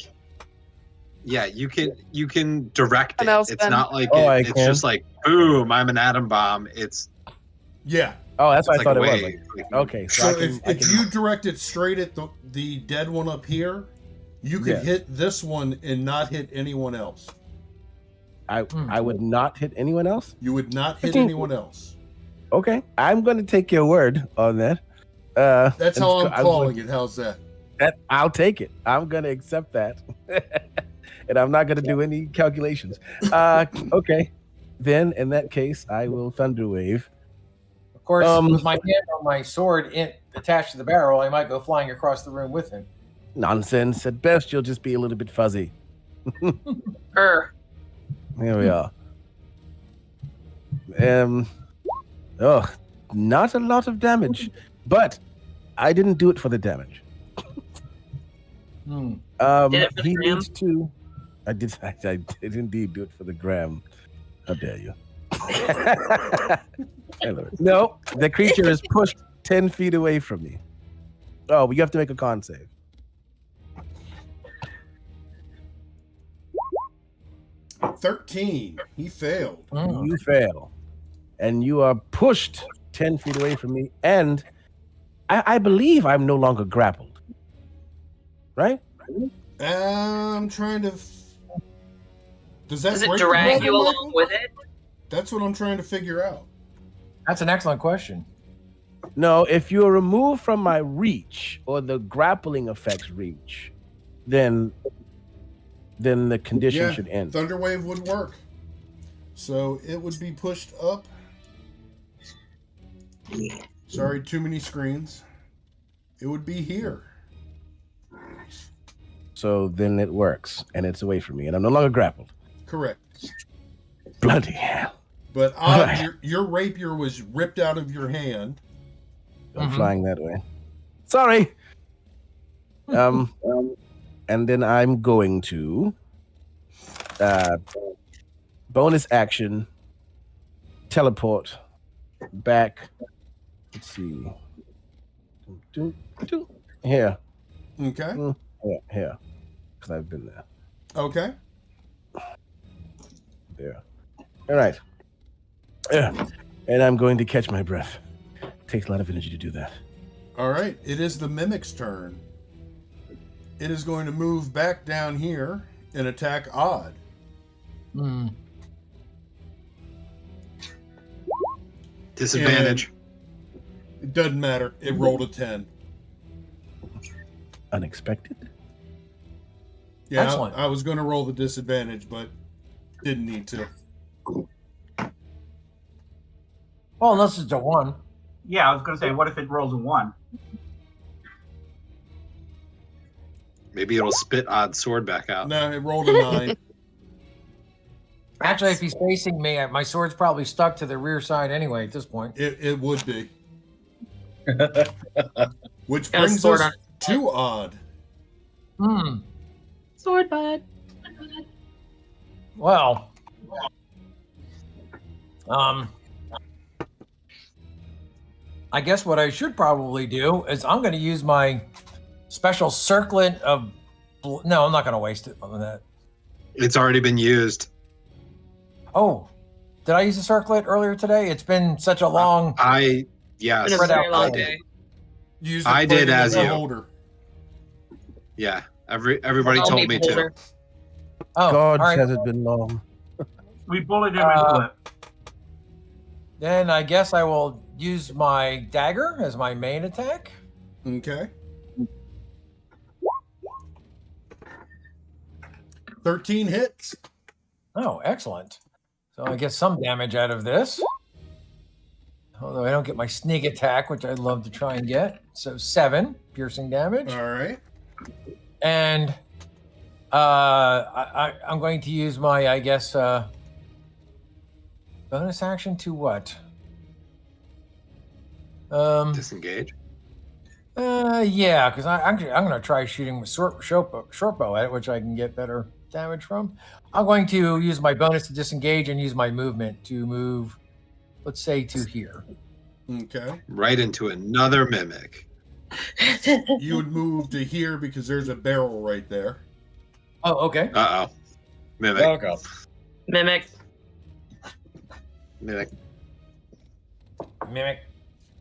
Yeah, you can direct it. What else, It's Ben? not like Oh, I it's can. just like boom, I'm an atom bomb. It's Yeah. Oh, that's what I like thought a it was. wave. Like, okay, so, So I can, if you direct it straight at the dead one up here, you could Yeah. hit this one and not hit anyone else. I would not hit anyone else. You would not hit 15. anyone else. Okay, I'm going to take your word on that. That's how I'm calling it. How's that? I'll take it. I'm going to accept that, and I'm not going to do any calculations. Okay, then in that case, I will Thunder Wave. Of course, Um, with my hand on my sword attached to the barrel, I might go flying across the room with him. Nonsense. At best, you'll just be a little bit fuzzy. Er. Here we are. Not a lot of damage, but I didn't do it for the damage. Hmm. Did it for the He gram? needs to. I did indeed do it for the gram. How dare you? No, the creature is pushed 10 feet away from me. Oh, but you have to make a con save. $13. He failed. Hmm. You fail. And you are pushed 10 feet away from me. And I believe I'm no longer grappled. Right? I'm trying to. Does that Does it break the drag you grapple, along Michael? with it? That's what I'm trying to figure out. That's an excellent question. No, if you're removed from my reach or the grappling effects reach, then the condition Yeah, should end. Thunderwave would work. So it would be pushed up. Sorry, too many screens. It would be here. So then it works, and it's away from me, and I'm no longer grappled. Correct. Bloody hell. But Alright. your rapier was ripped out of your hand. I'm Mhm. flying that way. Sorry. And then I'm going to bonus action teleport back. Let's see. Here. Okay. Here. Because I've been there. Okay. There. All right. Yeah. And I'm going to catch my breath. Takes a lot of energy to do that. All right. It is the Mimic's turn. It is going to move back down here and attack Odd. Hmm. disadvantage. It doesn't matter. It rolled a 10. Unexpected. Yeah, Excellent. I was going to roll the disadvantage, but didn't need to. Well, unless it's a 1. Yeah, I was going to say, what if it rolls a 1? Maybe it'll spit Odd sword back out. No, it rolled a 9. Actually, if he's facing me, my sword's probably stuck to the rear side anyway at this point. It would be. Which Got a brings sword us on to Odd. Hmm. Sword bud. Well. I guess what I should probably do is I'm going to use my special circlet of. No, I'm not going to waste it on that. It's already been used. Oh, did I use a circlet earlier today? It's been such a long. Yes. Been a Spread very out long cold. day. Use I did plate as the you. holder. Yeah. Everybody I'll told be me holder. to. Oh, God, all right. has it been long? We bullied him into it. Then I guess I will use my dagger as my main attack. Okay. 13 hits. Oh, excellent. So I get some damage out of this. Although I don't get my sneak attack, which I'd love to try and get. So 7 piercing damage. All right. And I'm going to use my, I guess, bonus action to what? Disengage. Yeah, because I'm going to try shooting with short bow at it, which I can get better damage from. I'm going to use my bonus to disengage and use my movement to move, let's say, to here. Okay. Right into another mimic. You would move to here because there's a barrel right there. Oh, okay. Uh oh. Mimic. Oh god. Mimic. Mimic. Mimic.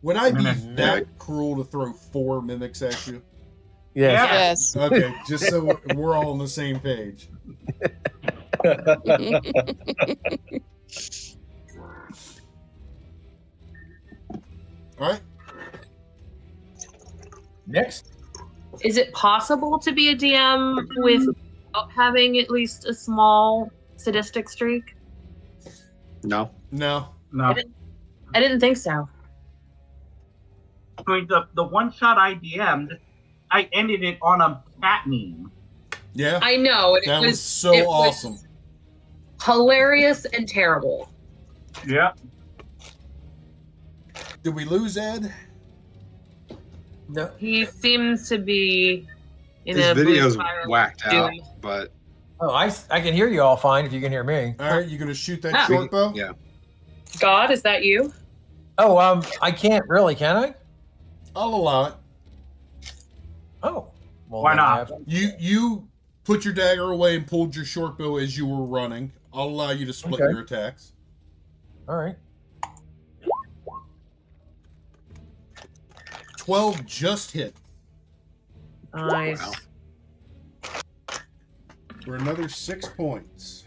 Would I be Mimic. that cruel to throw 4 mimics at you? Yes. Yes. Okay, just so we're all on the same page. All right. Next. Is it possible to be a DM without having at least a small sadistic streak? No. No. No. I didn't think so. I mean, the one shot I DM'd, I ended it on a cat meme. Yeah. I know. And That it was so it was awesome. hilarious and terrible. Yeah. Did we lose Ed? No. He seems to be in His a blue video's spiral whacked out, doom. but Oh, I can hear you all fine if you can hear me. All right, you gonna shoot that Ah. short bow? yeah. God, is that you? Oh, I can't really, can I? I'll allow it. Oh. Well, Why then I not? have- You put your dagger away and pulled your short bow as you were running. I'll allow you to split Okay. your attacks. All right. 12 just hit Nice. Wow. for another 6 points.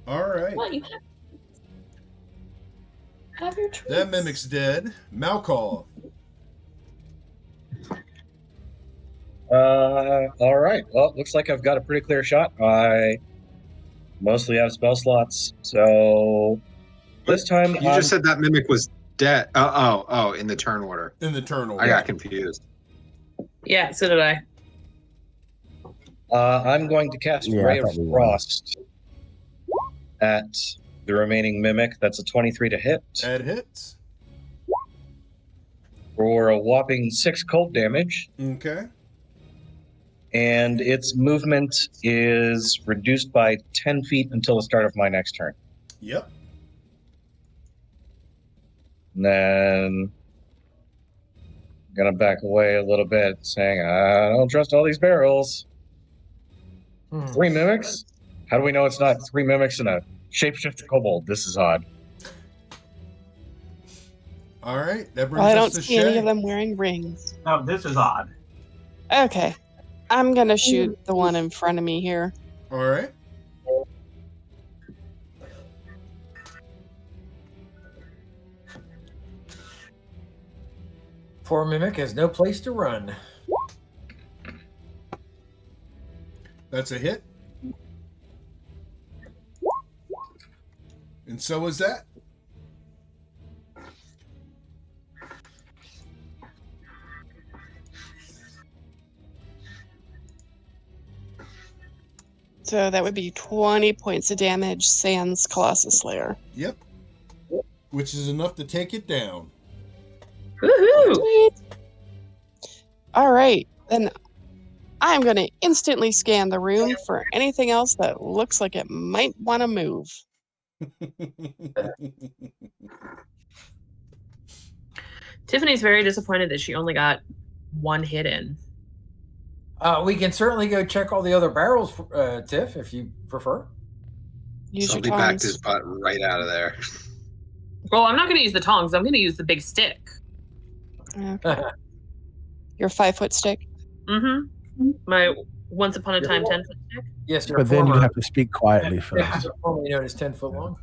All right. Well, you have your treats. That mimic's dead. Malkov. All right. Well, looks like I've got a pretty clear shot. I mostly have spell slots, so this time You just said that mimic was dead. Oh, in the turn order. In the turn order. I got confused. Yeah, so did I. I'm going to cast Yeah, I Ray of thought we were. Frost at the remaining mimic. That's a 23 to hit That hits. for a whopping 6 cold damage, Okay. and its movement is reduced by 10 feet until the start of my next turn. Yep. And then I'm gonna back away a little bit, saying, I don't trust all these barrels. Hmm. 3 mimics? How do we know it's not 3 mimics and a shapeshifter kobold? This is odd. All right. That brings Well, I us don't to see any Shay. of them wearing rings. No, this is odd. Okay. I'm going to shoot the one in front of me here. All right. Poor mimic has no place to run. That's a hit. And so is that. So that would be 20 points of damage, sans Colossus Slayer. Yep. Which is enough to take it down. Woohoo! Sweet. All right. Then I'm going to instantly scan the room for anything else that looks like it might want to move. Tiffany's very disappointed that she only got 1 hit in. We can certainly go check all the other barrels, Tiff, if you prefer. Use your Somebody backed tongs. his butt right out of there. Well, I'm not going to use the tongs. I'm going to use the big stick. Okay. Your 5-foot stick. Mm-hmm. My once upon a time 10-foot stick. Yes, you're But then you former, have to speak quietly first. formerly known as 10 foot long.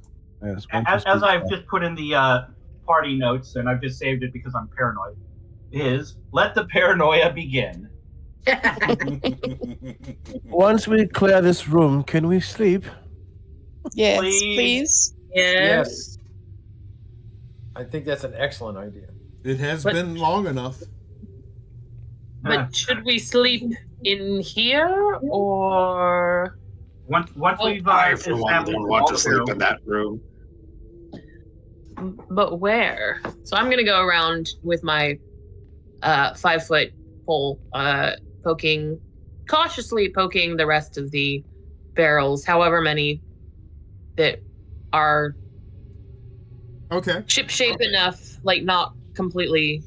Yes, once you As speak I've quietly. just put in the party notes, and I've just saved it because I'm paranoid, is let the paranoia begin. Once we clear this room, can we sleep? Yes, Please. please. Yes. I think that's an excellent idea. It has But- been long enough. But should we sleep in here or? Once Oh, we've I, for one, established don't want to all sleep the- in that room. But where? So I'm gonna go around with my 5-foot pole, cautiously poking the rest of the barrels, however many that are Okay. ship-shape enough, like not completely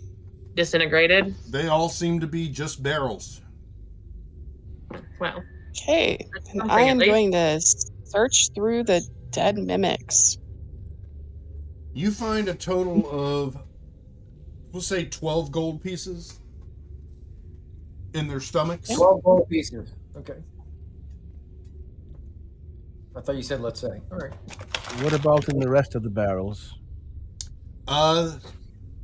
disintegrated. They all seem to be just barrels. Well, Okay, that's and something I at am least. going to search through the dead mimics. You find a total of, we'll say, 12 gold pieces in their stomachs. 12 gold pieces. Okay. I thought you said, let's say. All right. What about in the rest of the barrels?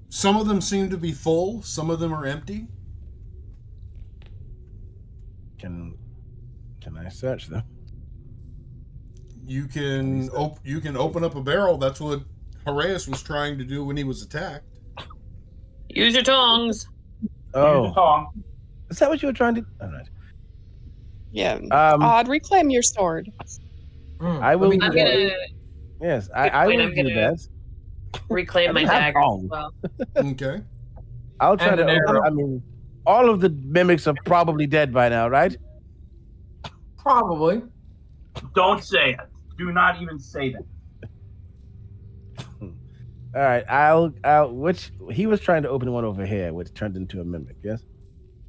Some of them seem to be full. Some of them are empty. Can I search them? You can open up a barrel. That's what Horaeus was trying to do when he was attacked. Use your tongs. Use the Oh, tong. is that what you were trying to? All right. Yeah. Um, Odd, reclaim your sword. I will. Let me I'm do that. gonna Yes, Good I point, will I'm do gonna- that. reclaim my I don't have dagger as tongs. well. Okay. I'll try And to an open. arrow. I mean, all of the mimics are probably dead by now, right? Probably. Don't say it. Do not even say that. All right. I'll. Which he was trying to open one over here, which turned into a mimic. Yes.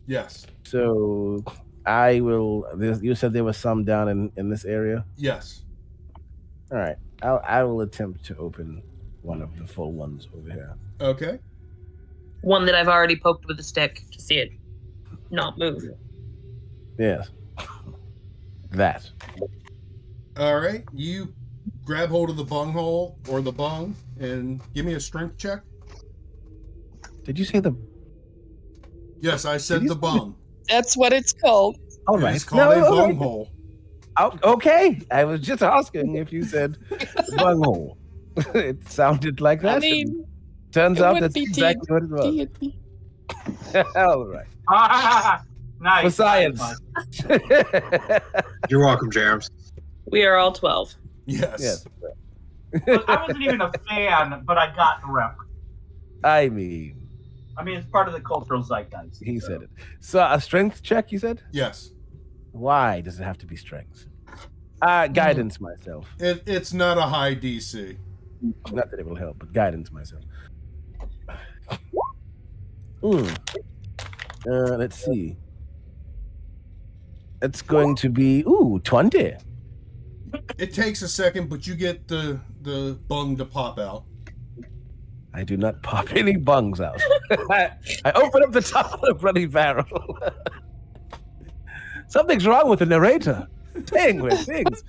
Yes. So I will. You said there was some down in this area. Yes. All right. I will attempt to open one of the full ones over here. Okay. One that I've already poked with a stick to see it not move. Yes. That. All right. You grab hold of the bunghole or the bung and give me a strength check. Did you say the? Yes, I said Did you the say- bung. That's what it's called. All right. It's called a all right. bunghole. Oh, okay. I was just asking if you said bunghole. It sounded like that. I mean, Turns it out would that's be exactly what it was. deity. All right. Nice. For science. Nice. You're welcome, James. We are all 12. Yes. Yes. I wasn't even a fan, but I got the reference. I mean, I mean, it's part of the cultural zeitgeist. he so. said it. So a strength check, you said? Yes. Why does it have to be strength? Guidance myself. It's not a high DC. Not that it will help, but guidance myself. Let's see. It's going to be 20. It takes a second, but you get the bung to pop out. I do not pop any bungs out. I open up the top of the bloody barrel. Something's wrong with the narrator. Dang with things.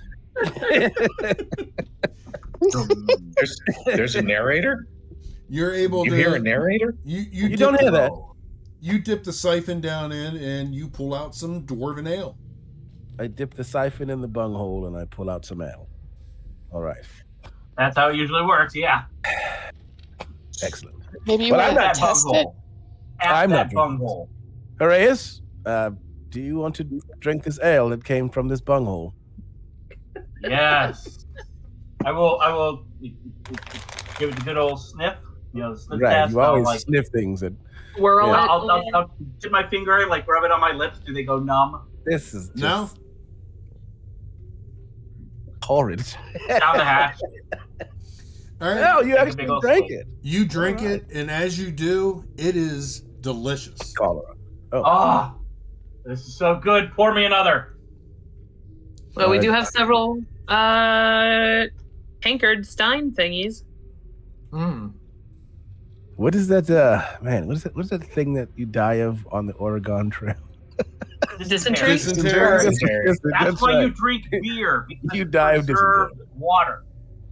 There's a narrator. You're able You to hear a narrator? You You don't dip hear the- that. You dip the siphon down in and you pull out some dwarven ale. I dip the siphon in the bunghole and I pull out some ale. All right. That's how it usually works. Yeah. Excellent. Maybe you But I'm want to not test it. bunghole. At I'm that not drinking this. bunghole. Horaeus, do you want to drink this ale that came from this bunghole? Yes. I will give it a good old sniff. You know, the sniff Right. test. You I'll, always like, sniff things and Whirl Yeah. it. I'll dip my finger, like rub it on my lips. Do they go numb? this is just No? horrid. Down the hatch. All right. No, you Take a actually big old drank swig. it. You drink it, and as you do, it is delicious. Cholera. Oh, this is so good. Pour me another. Well, we do have several tankard stein thingies. What is that? Man, what is that? What's that thing that you die of on the Oregon Trail? Dysentery? Dysentery. That's why you drink beer. Because You it die of preserves water.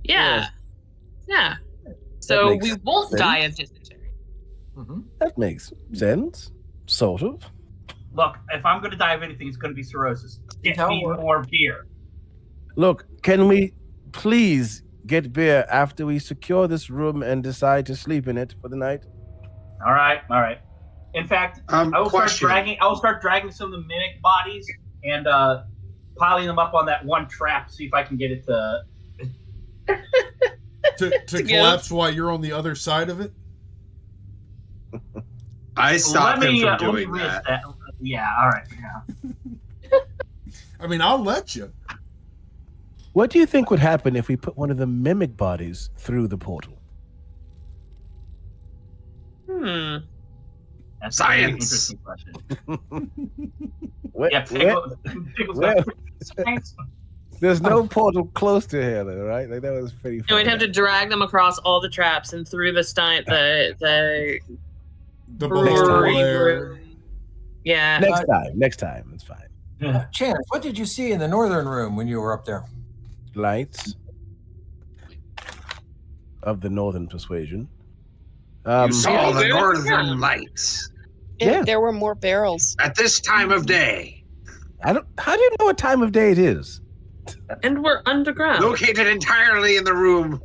Yeah. Yeah. So makes we won't sense. die of dysentery. That makes sense, sort of. Look, if I'm going to die of anything, it's going to be cirrhosis. Get Tell me what- more beer. Look, can we please get beer after we secure this room and decide to sleep in it for the night? All right, all right. In fact, I will start dragging some of the mimic bodies and piling them up on that one trap. See if I can get it to collapse while you're on the other side of it. I stopped him from doing that. Yeah, all right. Yeah. I mean, I'll let you. What do you think would happen if we put one of the mimic bodies through the portal? That's Science. a very interesting question. What, Yeah, Pickle's got science. There's no portal close to here, though, right? Like, that was pretty And far we'd have to back. drag them across all the traps and through the The brewery below room. Yeah. Next time, it's fine. Chance, what did you see in the northern room when you were up there? Lights of the northern persuasion. You saw the Yeah. northern lights Yeah. There were more barrels. at this time of day, How do you know what time of day it is? And we're underground. located entirely in the room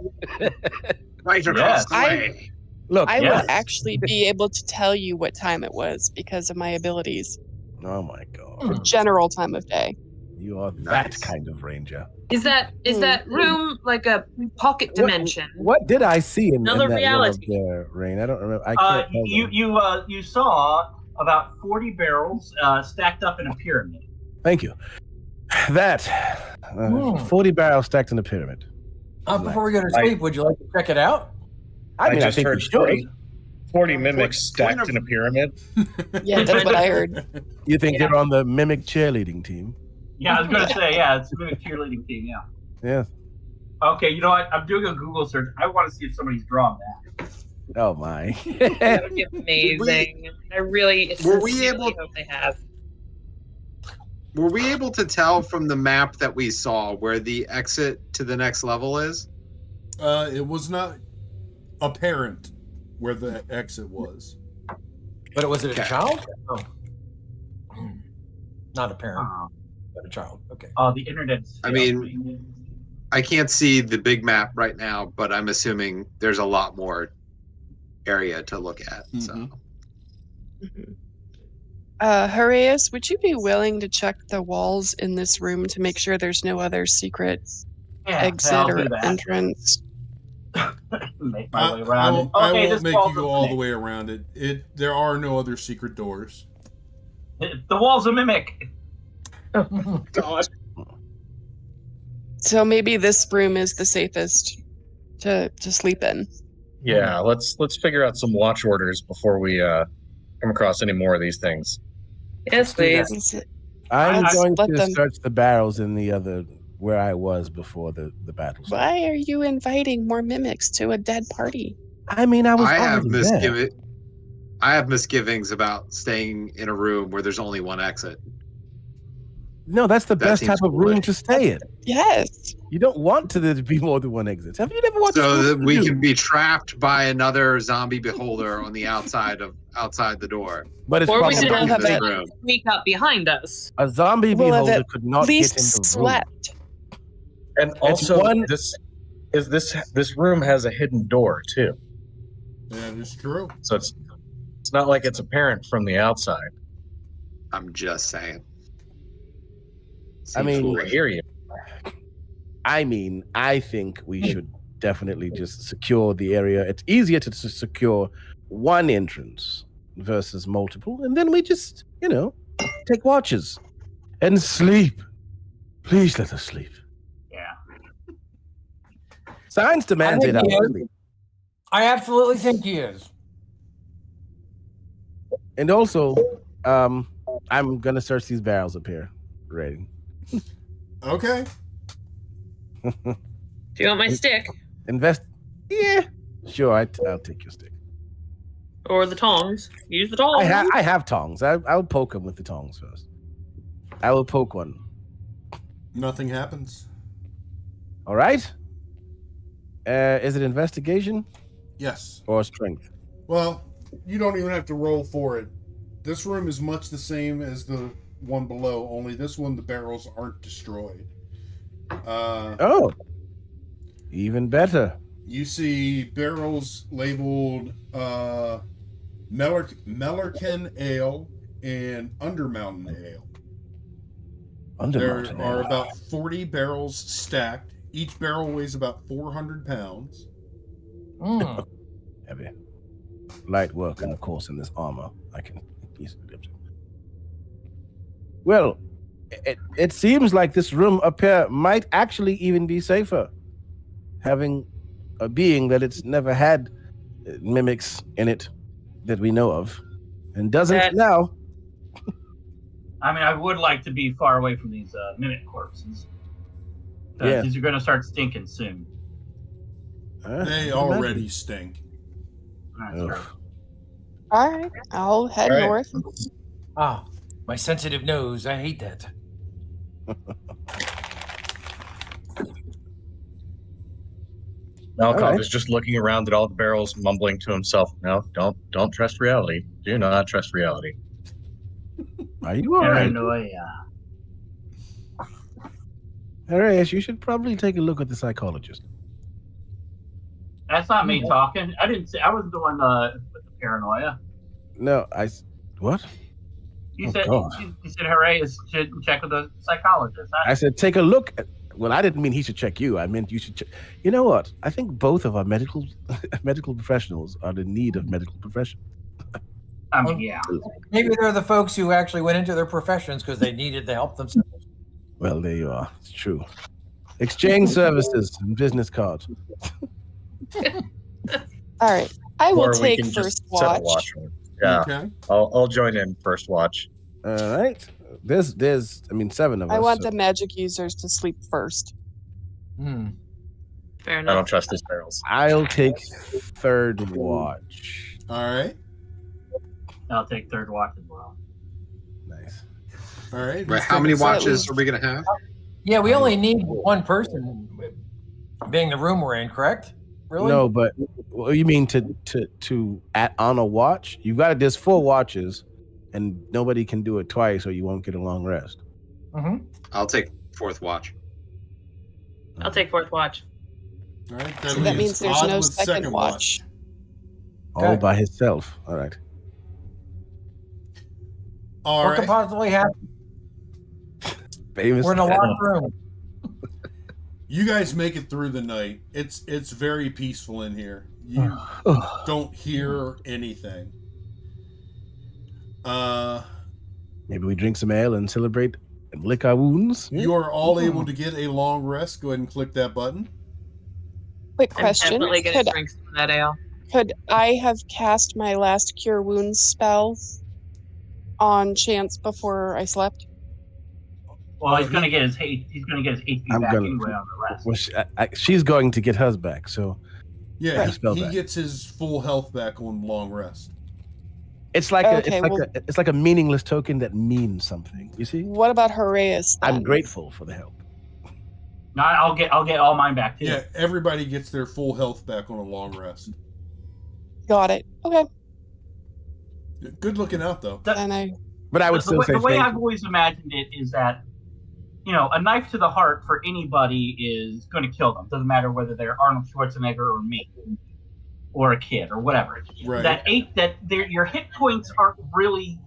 right across the I- way. Look, I Yes. would actually be able to tell you what time it was because of my abilities. oh my god, General time of day. you are that Nice. kind of ranger. Is that room like a pocket dimension? What did I see in Another that reality. room up there, Rain? I don't remember. I can't tell You saw about 40 barrels stacked up in a pyramid. Thank you. That 40 barrels stacked in a pyramid. Before we go to sleep, would you like to check it out? I mean, I just think we heard should. 40 mimics stacked in a pyramid. Yeah, that's what I heard. You think Yeah. they're on the mimic cheerleading team? Yeah, I was gonna say, it's a mimic cheerleading team. Yeah. Yeah. Okay, you know what? I'm doing a Google search. I want to see if somebody's drawn that. Oh my. That would be amazing. I really Were we sincerely able- hope they have. Were we able to tell from the map that we saw where the exit to the next level is? It was not apparent where the exit was. But was it a Okay. child? Oh. Not a parent, Oh, but a child. Okay. the internet's. I mean, I can't see the big map right now, but I'm assuming there's a lot more area to look at. So Mhm. Horaeus, would you be willing to check the walls in this room to make sure there's no other secret exit I'll or do that. entrance? Make my way I around won't, it. I Okay, won't this make wall's you go a all the mimic. way around it. There are no other secret doors. The wall's a mimic. God. So maybe this room is the safest to sleep in. Yeah, let's figure out some watch orders before we come across any more of these things. Yes, do that. please. I'm Let's going let to them- search the barrels in the other where I was before the battle. started. Why are you inviting more mimics to a dead party? I mean, I was I have already there. misgivings about staying in a room where there's only one exit. No, that's the That best seems type of room foolish. to stay in. Yes. You don't want to there to be more than one exit. Have you never watched? So that we Scooby-Doo? can be trapped by another zombie beholder on the outside the door. But it's Or we probably should We'll have have in it- this room. sneak up behind us. a zombie We'll have beholder at could not At get in least the room. slept. And also, one- this room has a hidden door too, That is true. so it's not like it's apparent from the outside. I'm just saying. I mean- I foolish. hear you. I mean, I think we should definitely just secure the area. It's easier to secure one entrance versus multiple, and then we just, take watches and sleep. Please let us sleep. Yeah. Science demands think it. he is. Absolutely. I absolutely think he is. And also, I'm gonna search these barrels up here. Ready? Okay. Do you want my stick Invest. Yeah, sure. I'll take your stick. or the tongs? Use the tongs. I have tongs. I'll poke them with the tongs first. I will poke one. Nothing happens. All right. Is it investigation Yes. or strength? Well, you don't even have to roll for it. This room is much the same as the one below, only this one the barrels aren't destroyed. Oh, even better. You see barrels labeled Mellerken Ale and Undermountain Ale. Under There Mountain are Ale. about 40 barrels stacked. Each barrel weighs about 400 pounds. Mm. Heavy. Light work, and of course, in this armor, I can easily lift it. Well, it seems like this room up here might actually even be safer, having a being that it's never had mimics in it that we know of, and doesn't That- now. I mean, I would like to be far away from these mimic corpses. Yeah. These are going to start stinking soon. They already stink. That's Ugh. right. All right, I'll head All right. north. Ah, my sensitive nose. I hate that. Malkov right. is just looking around at all the barrels, mumbling to himself, "No, don't trust reality. Do not trust reality." Are you all right? Paranoia. Arias, you should probably take a look at the psychologist. That's not me talking. I didn't say I was doing with the paranoia. No, what? You Oh, said God. you said Hooray should check with the psychologist. I said take a look at. Well, I didn't mean he should check you. I meant you should check. You know what? I think both of our medical professionals are in need of medical profession. I mean, yeah. Maybe they're the folks who actually went into their professions because they needed to help themselves. Well, there you are. It's true. Exchange services and business cards. All right, I will Or we take can first just set a watch. watch. Yeah, Okay. I'll join in first watch. All right. There's 7 of us. I want so- the magic users to sleep first. Hmm. Fair I don't enough. trust these barrels. I'll take third watch. All right. I'll take third watch as well. Nice. All right. Right, who's how many taking watches second? are we going to have? Yeah, we only need one person being the room we're in, correct? Really? No, but well, you mean to add on a watch? There's 4 watches, and nobody can do it twice, or you won't get a long rest. Mm-hmm. I'll take fourth watch. I'll take fourth watch. All right. So that means there's Odd no with second watch. All Okay. by himself. All right. All What could right. possibly happen? Famous. We're in a locked room. You guys make it through the night. It's very peaceful in here. You don't hear anything. Maybe we drink some ale and celebrate and lick our wounds. You are all able to get a long rest. Go ahead and click that button. Quick I'm question: definitely going to could, drink some of that ale. could I have cast my last cure wounds spell on chance before I slept? Well, he's going to get his HP I'm back gonna- anyway on the rest. Well, she's going to get hers back, so Yeah, Right. Spell he back. gets his full health back on long rest. it's like Okay, it's like a meaningless token that means something. You see? What about Horaeus? I'm then? grateful for the help. No, I'll get all mine back too. Yeah, everybody gets their full health back on a long rest. Got it. Okay, Good looking out though. then I. But I would the still way, say the way thank I've you. always imagined it is that, a knife to the heart for anybody is going to kill them. Doesn't matter whether they're Arnold Schwarzenegger or me, or a kid or whatever. Right. Your hit points aren't really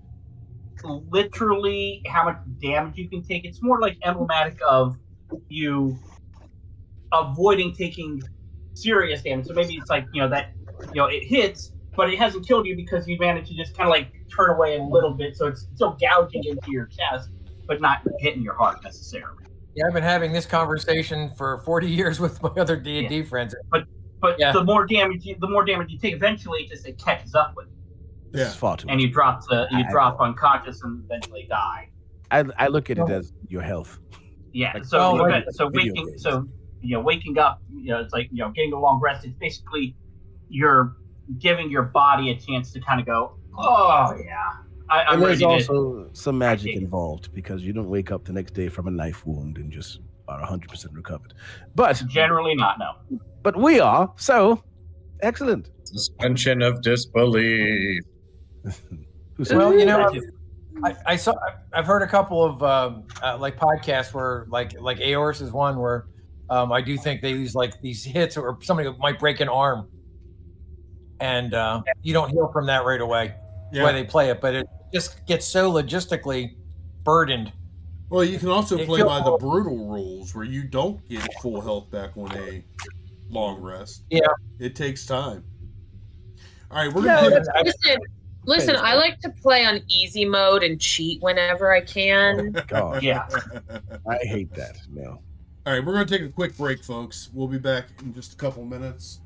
literally how much damage you can take. It's more like emblematic of you avoiding taking serious damage. So maybe it's like it hits, but it hasn't killed you because you managed to just kind of like turn away a little bit, so it's still gouging into your chest, but not hitting your heart necessarily. Yeah, I've been having this conversation for 40 years with my other D&D friends. But Yeah. the more damage you take, eventually it catches up with you, This is Yeah. far too and much. you drop unconscious and eventually die. I look at it as your health. Yeah. Like, So well, like video waking games. waking up, it's like getting a long rest. It's basically you're giving your body a chance to kind of go, oh yeah, I'm And ready there's to. also some magic dig it. involved because you don't wake up the next day from a knife wound and just are 100% recovered. But Generally not, no. we are, so excellent. Suspension of disbelief. Who said Well, That's I've heard a couple of like podcasts where like Aorus is one where I do think they use like these hits or somebody might break an arm and you don't heal from that right away. That's the way they play it, but it just gets so logistically burdened. Well, you can also It play feels- by the brutal rules where you don't get full health back on a long rest. Yeah. It takes time. All right, we're Yeah, gonna that's- Listen, I like to play on easy mode and cheat whenever I can. God, Yeah. I hate that. No. All right, we're gonna take a quick break, folks. We'll be back in just a couple minutes.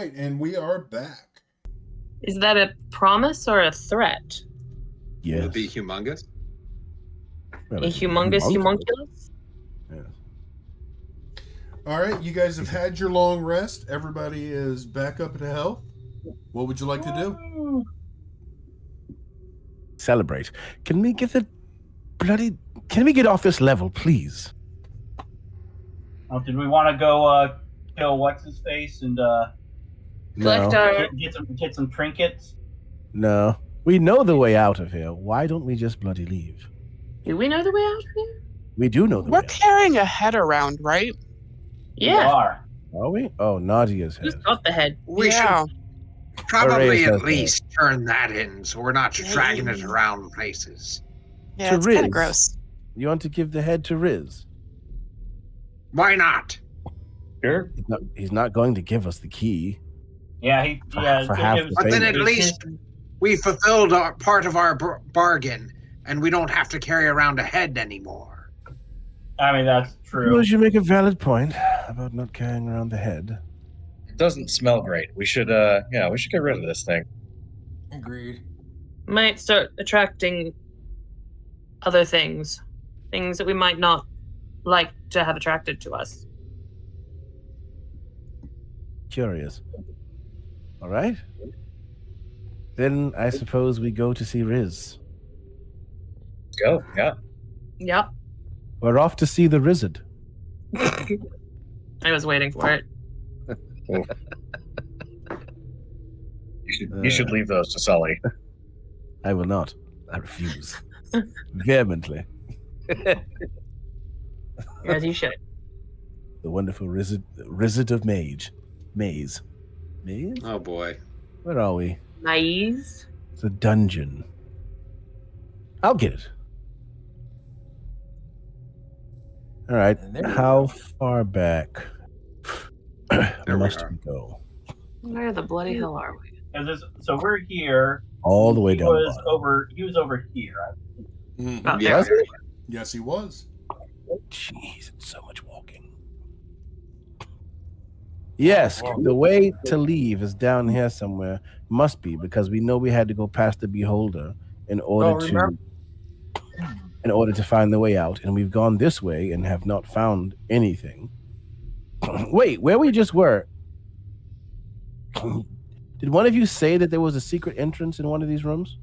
right, and we are back. Is that a promise or a threat? Will Yes. it be humongous? Well, A it's humongous humongous. homunculus? Yes. All right, you guys have had your long rest. Everybody is back up to health. What would you like to do? Celebrate. Can we get the bloody? Can we get off this level, please? Oh, did we want to go kill what's his face and Collect No. our. get some trinkets? No. We know the way out of here. Why don't we just bloody leave? Do we know the way out of here? We do know the We're way out. carrying a head around, right? We Yeah. are. Are we? Oh, Nadia's head. Who's got the head? We yeah. should probably Hooray, at says least turn that in so we're not dragging it around places. Yeah, To it's kind Riz. of gross. You want to give the head to Riz? Why not? Sure. He's not going to give us the key. Yeah, For half the But then payment. at least we fulfilled our part of our bargain, and we don't have to carry around a head anymore. I mean, that's true. Suppose you make a valid point about not carrying around the head. It doesn't smell great. We should we should get rid of this thing. Agreed. Might start attracting other things. Things that we might not like to have attracted to us. Curious. All right. Then I suppose we go to see Riz. Let's go. Yeah. Yep. We're off to see the Rizard. I was waiting for it. You should leave those to Sully. I will not. I refuse. Vehemently. As you should. The wonderful Rizard of Maze. Maze? Oh boy. Where are we? Maze. It's a dungeon. I'll get it. All right. And there we How far back There we must are. we go? Where the bloody hell are we? So we're here. All the way He down. the was bottom. He was over here. Mhm. Oh, Yeah. Was it? Yes, he was. Jeez, it's so much walking. Yes, the way to leave is down here somewhere. Must be because we know we had to go past the beholder in order to find the way out, and we've gone this way and have not found anything. Wait, where we just were? Did one of you say that there was a secret entrance in one of these rooms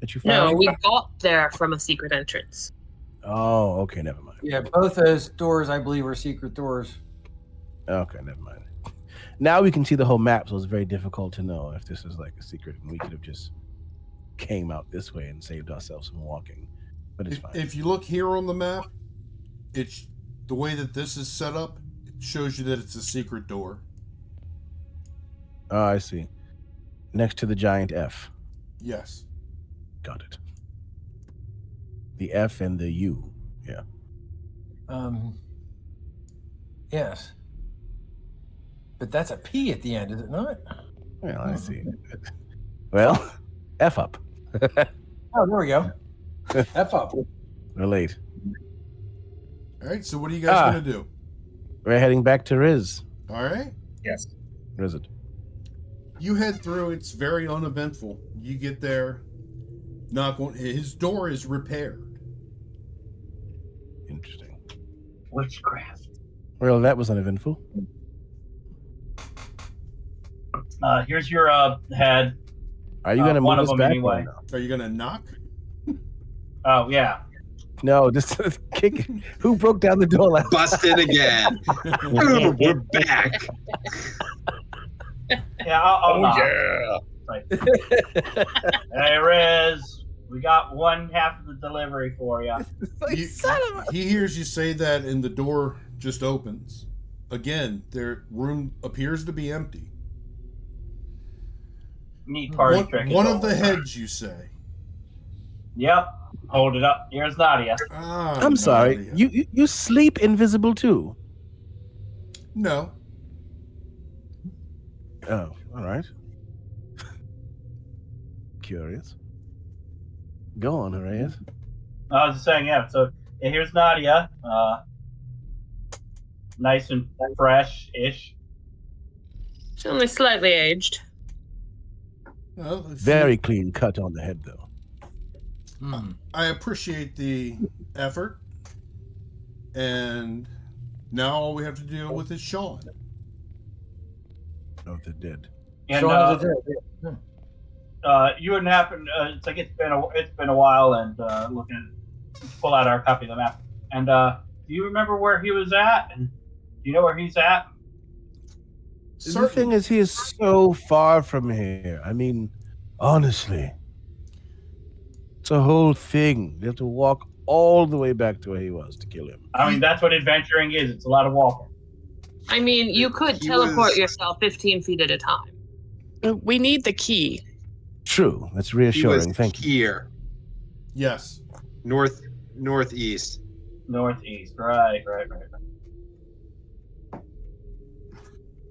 that you found? No, we got there from a secret entrance. Oh, okay, never mind. Yeah, both those doors, I believe, are secret doors. Okay, never mind. Now we can see the whole map, so it's very difficult to know if this is like a secret, and we could have just came out this way and saved ourselves from walking. But it's fine. If you look here on the map, it's the way that this is set up. It shows you that it's a secret door. Oh, I see. Next to the giant F. Yes. Got it. The F and the U. Yeah. Yes. But that's a P at the end, is it not? Well, I see. Well, F up. Oh, there we go. F up. We're late. All right. So what are you guys Ah. gonna do? We're heading back to Riz. All right. Yes. Rizard. You head through. It's very uneventful. You get there. Knock on. His door is repaired. Interesting. Witchcraft. Well, that was uneventful. Here's your head. Are you going to one move of us them back? anyway. Or no? Are you gonna knock? Oh yeah. No, just kick. Who broke down the door last? Busted again. Ooh, we're back. Yeah. I'll knock. yeah. Hey Riz, we got one half of the delivery for you. You- he hears you say that, and the door just opens. Again, their room appears to be empty. Neat party trick. One of the heads, you say. Yep. Hold it up. Here's Nadia. Ah, I'm sorry. Nadia. You sleep invisible too? No. Oh, all right. Curious. Go on, Horaeus. I was just saying, yeah. So here's Nadia. Nice and fresh-ish. She's only slightly aged. Well, if you- Very clean cut on the head, though. Hmm. I appreciate the effort, and now all we have to deal with is Sean. Oh, they're dead. And Shaun of the Dead. Yeah. you wouldn't happen. It's like it's been a while, and looking to pull out our copy of the map. And do you remember where he was at? And do you know where he's at? The thing is, he is so far from here. I mean, honestly, it's a whole thing. You have to walk all the way back to where he was to kill him. I mean, that's what adventuring is. It's a lot of walking. I mean, you could He teleport was- yourself 15 feet at a time. We need the key. True. That's He was reassuring. Thank you. here, Yes. northeast. Northeast. Right.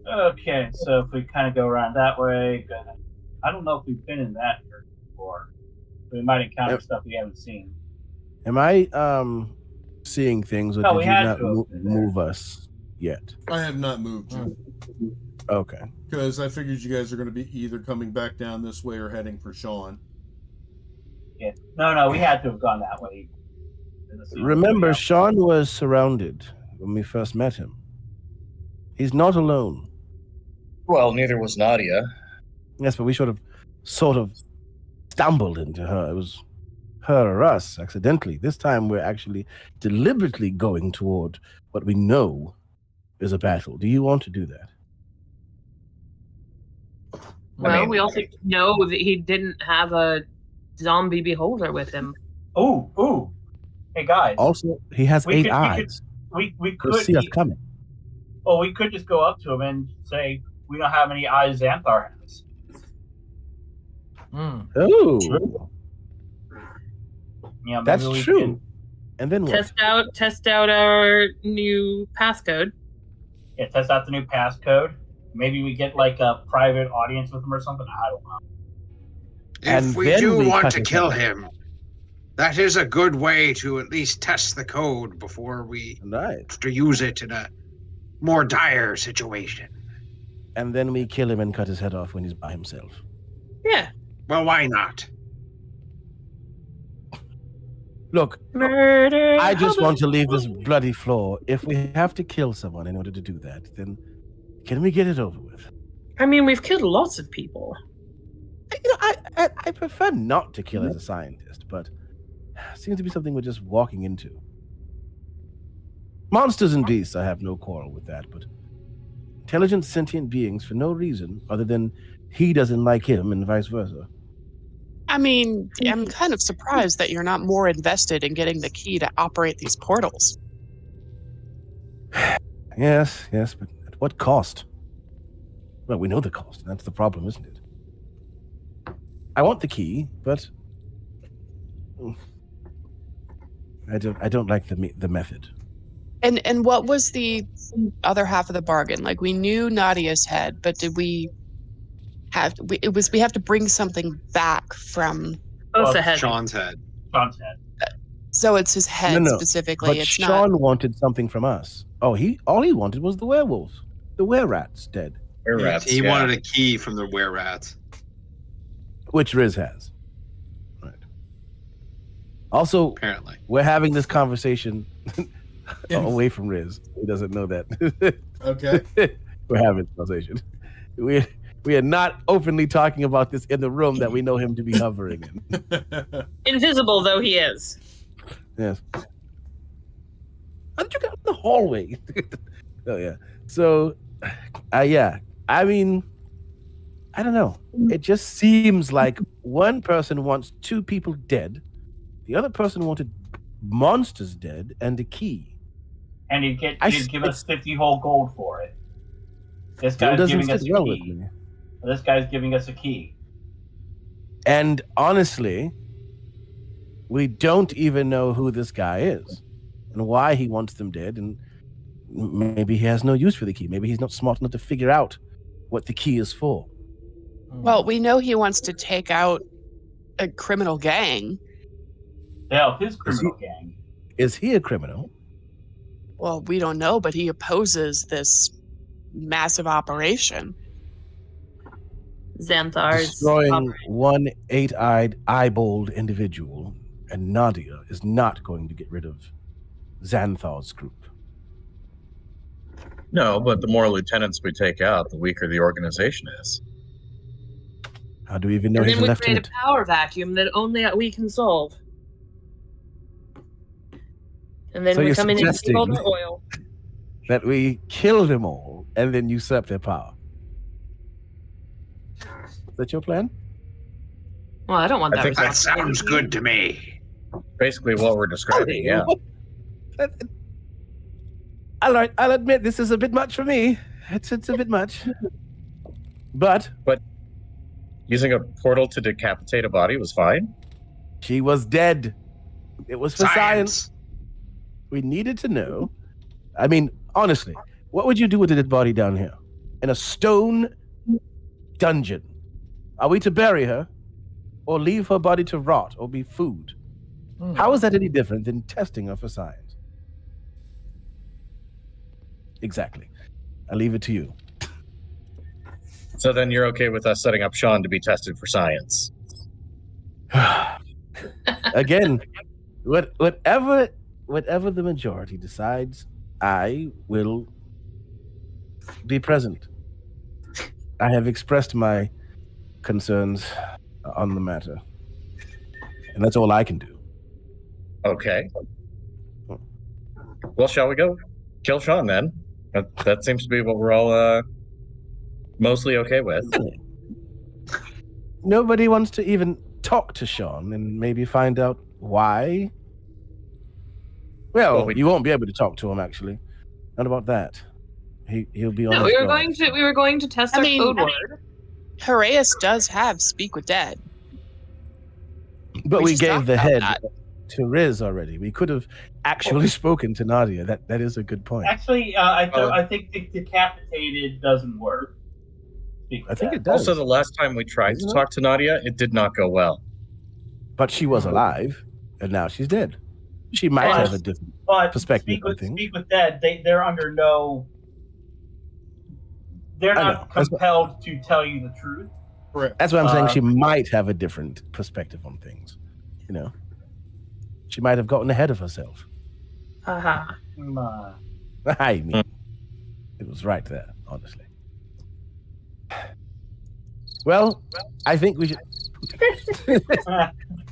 Okay, so if we kind of go around that way, good. I don't know if we've been in that area before. We might encounter Yep. stuff we haven't seen. Am I seeing things, or No, did we you had not to have been there. move us yet? I have not moved you Okay. because I figured you guys are going to be either coming back down this way or heading for Sean. Yeah. No, we had to have gone that way. Remember, Sean was surrounded when we first met him. He's not alone. Well, neither was Nadia. Yes, but we sort of stumbled into her. It was her or us accidentally. This time we're actually deliberately going toward what we know is a battle. Do you want to do that? Well, mean- we also know that he didn't have a zombie beholder with him. Ooh. Hey guys, Also, he has We 8 could- eyes. we He'll could see us coming. well, we could just go up to him and say we don't have any eyes Xanthar has. Hmm. Oh, You know, maybe that's we true. can- And then what? Test out our new passcode. Yeah, test out the new passcode. Maybe we get like a private audience with him or something. I don't know. And If we then do we want cut to his kill head. him, that is a good way to at least test the code before we Right. to use it in a more dire situation. And then we kill him and cut his head off when he's by himself. Yeah. Well, why not? Look, Murder. I just want to leave this bloody floor. If we have to kill someone in order to do that, then can we get it over with? I mean, we've killed lots of people. You know, I prefer not to kill as a scientist, but it seems to be something we're just walking into. Monsters and beasts, I have no quarrel with that, but intelligent sentient beings for no reason other than he doesn't like him and vice versa. I mean, I'm kind of surprised that you're not more invested in getting the key to operate these portals. Yes, but at what cost? Well, we know the cost, and that's the problem, isn't it? I want the key, but I don't like the method. And what was the other half of the bargain? Like, we knew Nadia's head, but did we have we have to bring something back from? Both Well, the head. Sean's head. Sean's head. So it's his head No, specifically. But It's Sean not. wanted something from us. Oh, all he wanted was the werewolves, the were-rats dead, We're rats. He yeah. wanted a key from the were-rats. which Riz has. Right. Also, Apparently. we're having this conversation away from Riz. He doesn't know that. Okay. We're having this conversation. We are not openly talking about this in the room that we know him to be hovering in. Invisible though he is. Yes. How did you get in the hallway? Oh yeah. So, yeah. I mean, I don't know. It just seems like one person wants 2 people dead, the other person wanted monsters dead and a key. And he'd give us 50 whole gold for it. This Still guy's doesn't giving us sit a well with key. me. This guy's giving us a key. And honestly, we don't even know who this guy is and why he wants them dead. And maybe he has no use for the key. Maybe he's not smart enough to figure out what the key is for. Well, we know he wants to take out a criminal gang. Yeah, his criminal gang. Is he a criminal? Well, we don't know, but he opposes this massive operation. Xanthar's Destroying operation. one 8-eyed, eyeballed individual, and Nadia is not going to get rid of Xanthar's group. No, but the more lieutenants we take out, the weaker the organization is. How do we even know And he's then a we create a lieutenant? power vacuum that only we can solve. And then So we you're come in and take all suggesting- their oil. That we kill them all and then usurp their power. Is that your plan? Well, I don't want I that. think That responsibility. sounds good to me. Basically what we're describing, yeah. All right, I'll admit this is a bit much for me. It's a bit much. But Using a portal to decapitate a body was fine. she was dead. It was for science. We needed to know. I mean, honestly, what would you do with a dead body down here? In a stone dungeon? Are we to bury her? Or leave her body to rot or be food? How is that any different than testing her for science? Exactly. I'll leave it to you. So then you're okay with us setting up Sean to be tested for science. Again, whatever the majority decides, I will be present. I have expressed my concerns on the matter, and that's all I can do. Okay. Well, shall we go kill Sean then? That seems to be what we're all mostly okay with. Nobody wants to even talk to Sean and maybe find out why. Well, Well, you won't be able to talk to him, actually. Not about that. He'll be on No, his we were guard. going to test I our mean- code word. Horaeus does have Speak with Dead. But we we just gave talked the about head that. to Riz already. We could have actually spoken to Nadia. That is a good point. Actually, I think decapitated doesn't work. Speak I with think that. it does. Also, the last time we tried to Isn't it? talk to Nadia, it did not go well. But she was alive, and now she's dead. She might Well, have a different. But perspective on things. Speak with Dead, they're under no. They're I not know. That's what- compelled to tell you the truth. Correct. That's what I'm saying. Uh, She might have a different perspective on things. You know, she might have gotten ahead of herself. Uh-huh. I mean, it was right there, honestly. Well, I think we should.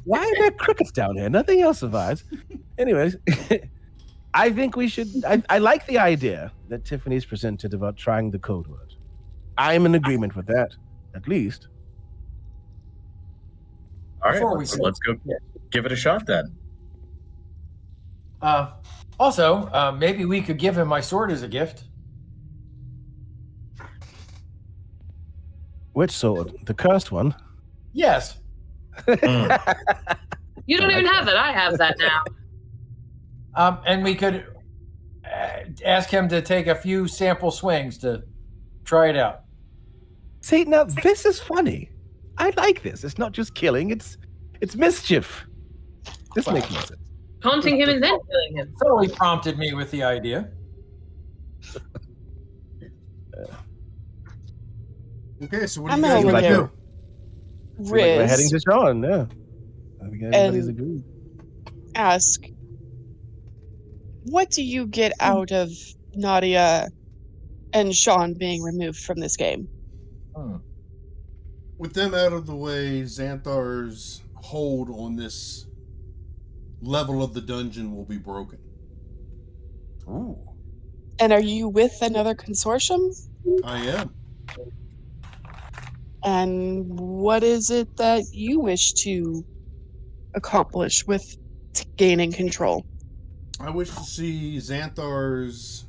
Why are there crickets down here? Nothing else survives. Anyways, I think we should. I like the idea that Tiffany's presented about trying the code word. I'm in agreement with that, at least. All right, Before we so go- let's go give it a shot then. Also, maybe we could give him my sword as a gift. Which sword? The cursed one? Yes. You don't even have that. I have that now. And we could ask him to take a few sample swings to try it out. See, now this is funny. I like this. It's not just killing, it's mischief. This makes more sense. Taunting him and then killing him. Totally prompted me with the idea. Okay, so what do I'm you guys over want to here. do? Seems like we're heading Riz, to Sean, yeah. I think everybody's And- agreed. ask, what do you get out of Nadia and Sean being removed from this game? With them out of the way, Xanthar's hold on this level of the dungeon will be broken. Ooh. And are you with another consortium? I am. And what is it that you wish to accomplish with gaining control? I wish to see Xanthar's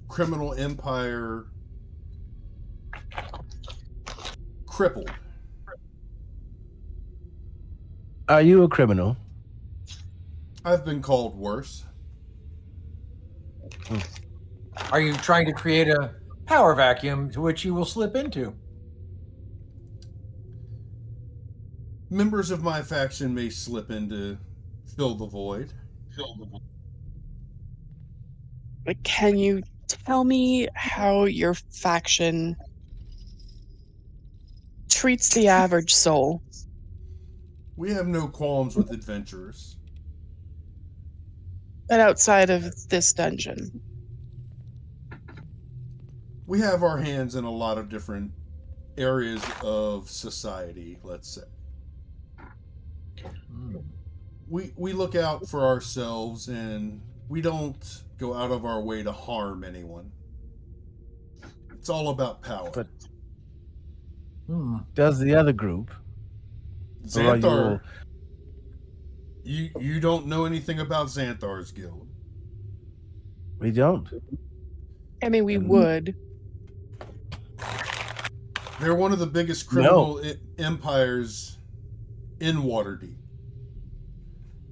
criminal empire crippled. Are you a criminal? I've been called worse. Are you trying to create a power vacuum to which you will slip into? Members of my faction may slip in to fill the void. Like, can you tell me how your faction treats the average soul? We have no qualms with adventurers. But outside of this dungeon? We have our hands in a lot of different areas of society, let's say. Hmm. We look out for ourselves and we don't go out of our way to harm anyone. It's all about power. But- Hmm. Does the other group? Or are you Xanthar, all- you don't know anything about Xanthar's guild. We don't. I mean, we Mm. would. They're one of the biggest criminal empires in Waterdeep.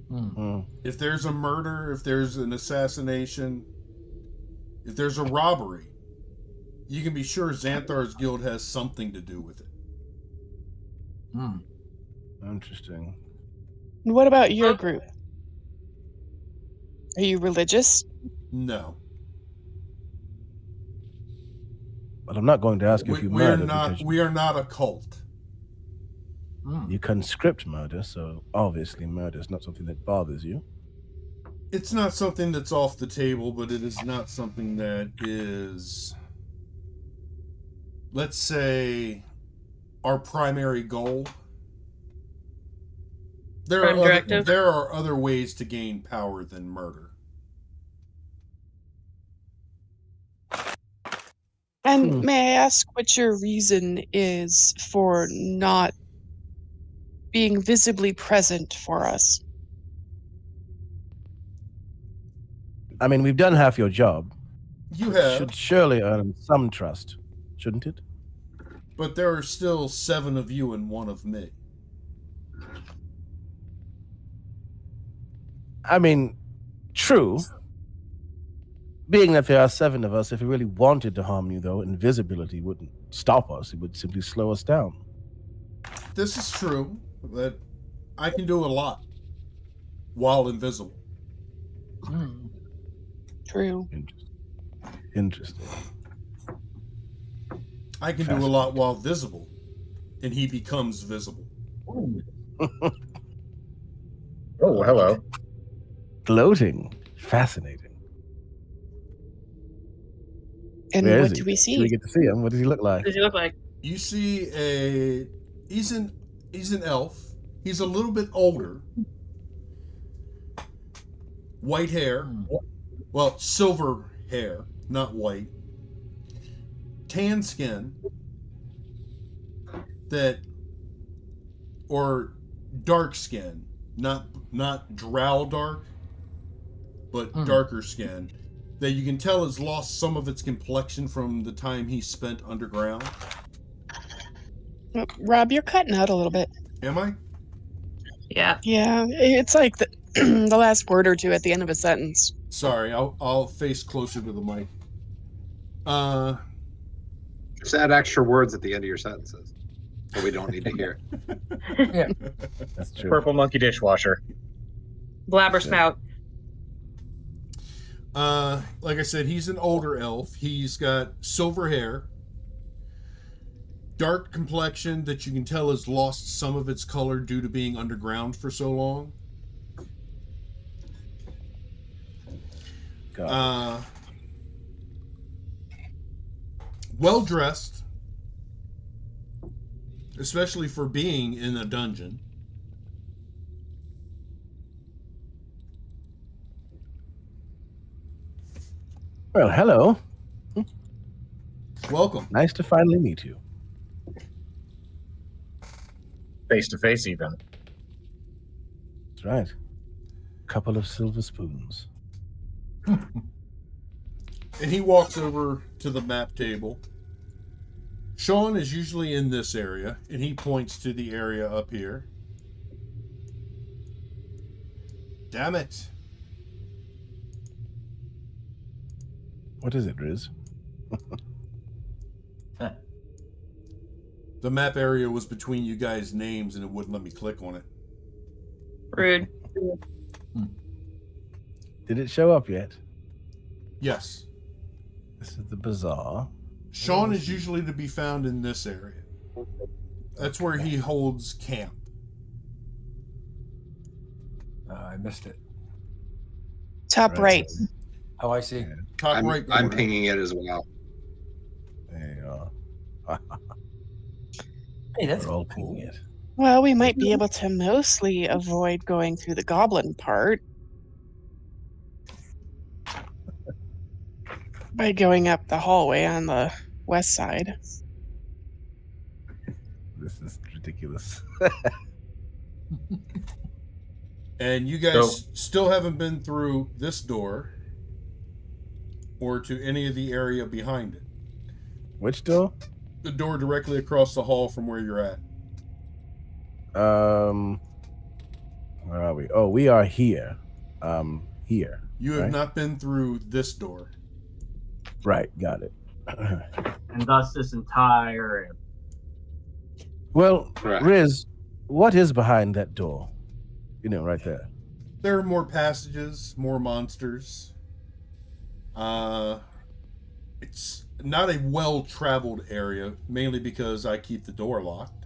Hmm. Hmm. If there's a murder, if there's an assassination, if there's a robbery, you can be sure Xanthar's guild has something to do with it. Hmm. Interesting. And what about your group? Are you religious? No. But I'm not going to ask you if you murder because We are not a cult. Hmm. you conscript murder, so obviously murder is not something that bothers you. It's not something that's off the table, but it is not something that is, let's say, our primary goal. Prime directive? There are other ways to gain power than murder. And may I ask what your reason is for not being visibly present for us? I mean, we've done half your job. You It have, should surely earn some trust, shouldn't it? but there are still 7 of you and 1 of me. I mean, true. Being that there are 7 of us, if we really wanted to harm you, though, invisibility wouldn't stop us. It would simply slow us down. This is true, that I can do a lot while invisible. Hmm. True. Interesting. I can do a lot while visible, and he becomes visible. Oh, hello. Gloating. Fascinating. And Where what is he? do we Do see? we get to see him? What does he look like? What does he look like? You see he's an elf. He's a little bit older. White hair. Hmm. Well, silver hair, not white. Tan skin. Or dark skin. Not drow dark, but darker skin. That you can tell has lost some of its complexion from the time he spent underground. Oh, Rob, you're cutting out a little bit. Am I? Yeah. Yeah, it's like the, the last word or two at the end of a sentence. Sorry, I'll face closer to the mic. Just add extra words at the end of your sentences that we don't need to hear. Yeah. That's true. Purple monkey dishwasher. Blabber spout. Like I said, he's an older elf. He's got silver hair, dark complexion that you can tell has lost some of its color due to being underground for so long. God. Well dressed, especially for being in a dungeon. Well, hello. Welcome. Nice to finally meet you. Face to face, even. That's right. Couple of silver spoons. And he walks over to the map table. Sean is usually in this area, and he points to the area up here. Damn it. What is it, Riz? The map area was between you guys' names, and it wouldn't let me click on it. Rude. Did it show up yet? Yes. This is the bazaar. Sean is usually to be found in this area. That's where he holds camp. I missed it. Top right. Oh, I see. Top I'm, right I'm corner. pinging it as well. There you are. Hey, that's We're all cool. pinging it. Well, we might be able to mostly avoid going through the goblin part by going up the hallway on the west side. This is ridiculous. And you guys still haven't been through this door or to any of the area behind it. Which door? The door directly across the hall from where you're at. Where are we? Oh, we are here. Here. You have Right. not been through this door. Right, got it. And thus this entire area. Well, Correct. Riz, what is behind that door? You know, right there. There are more passages, more monsters. It's not a well-traveled area, mainly because I keep the door locked.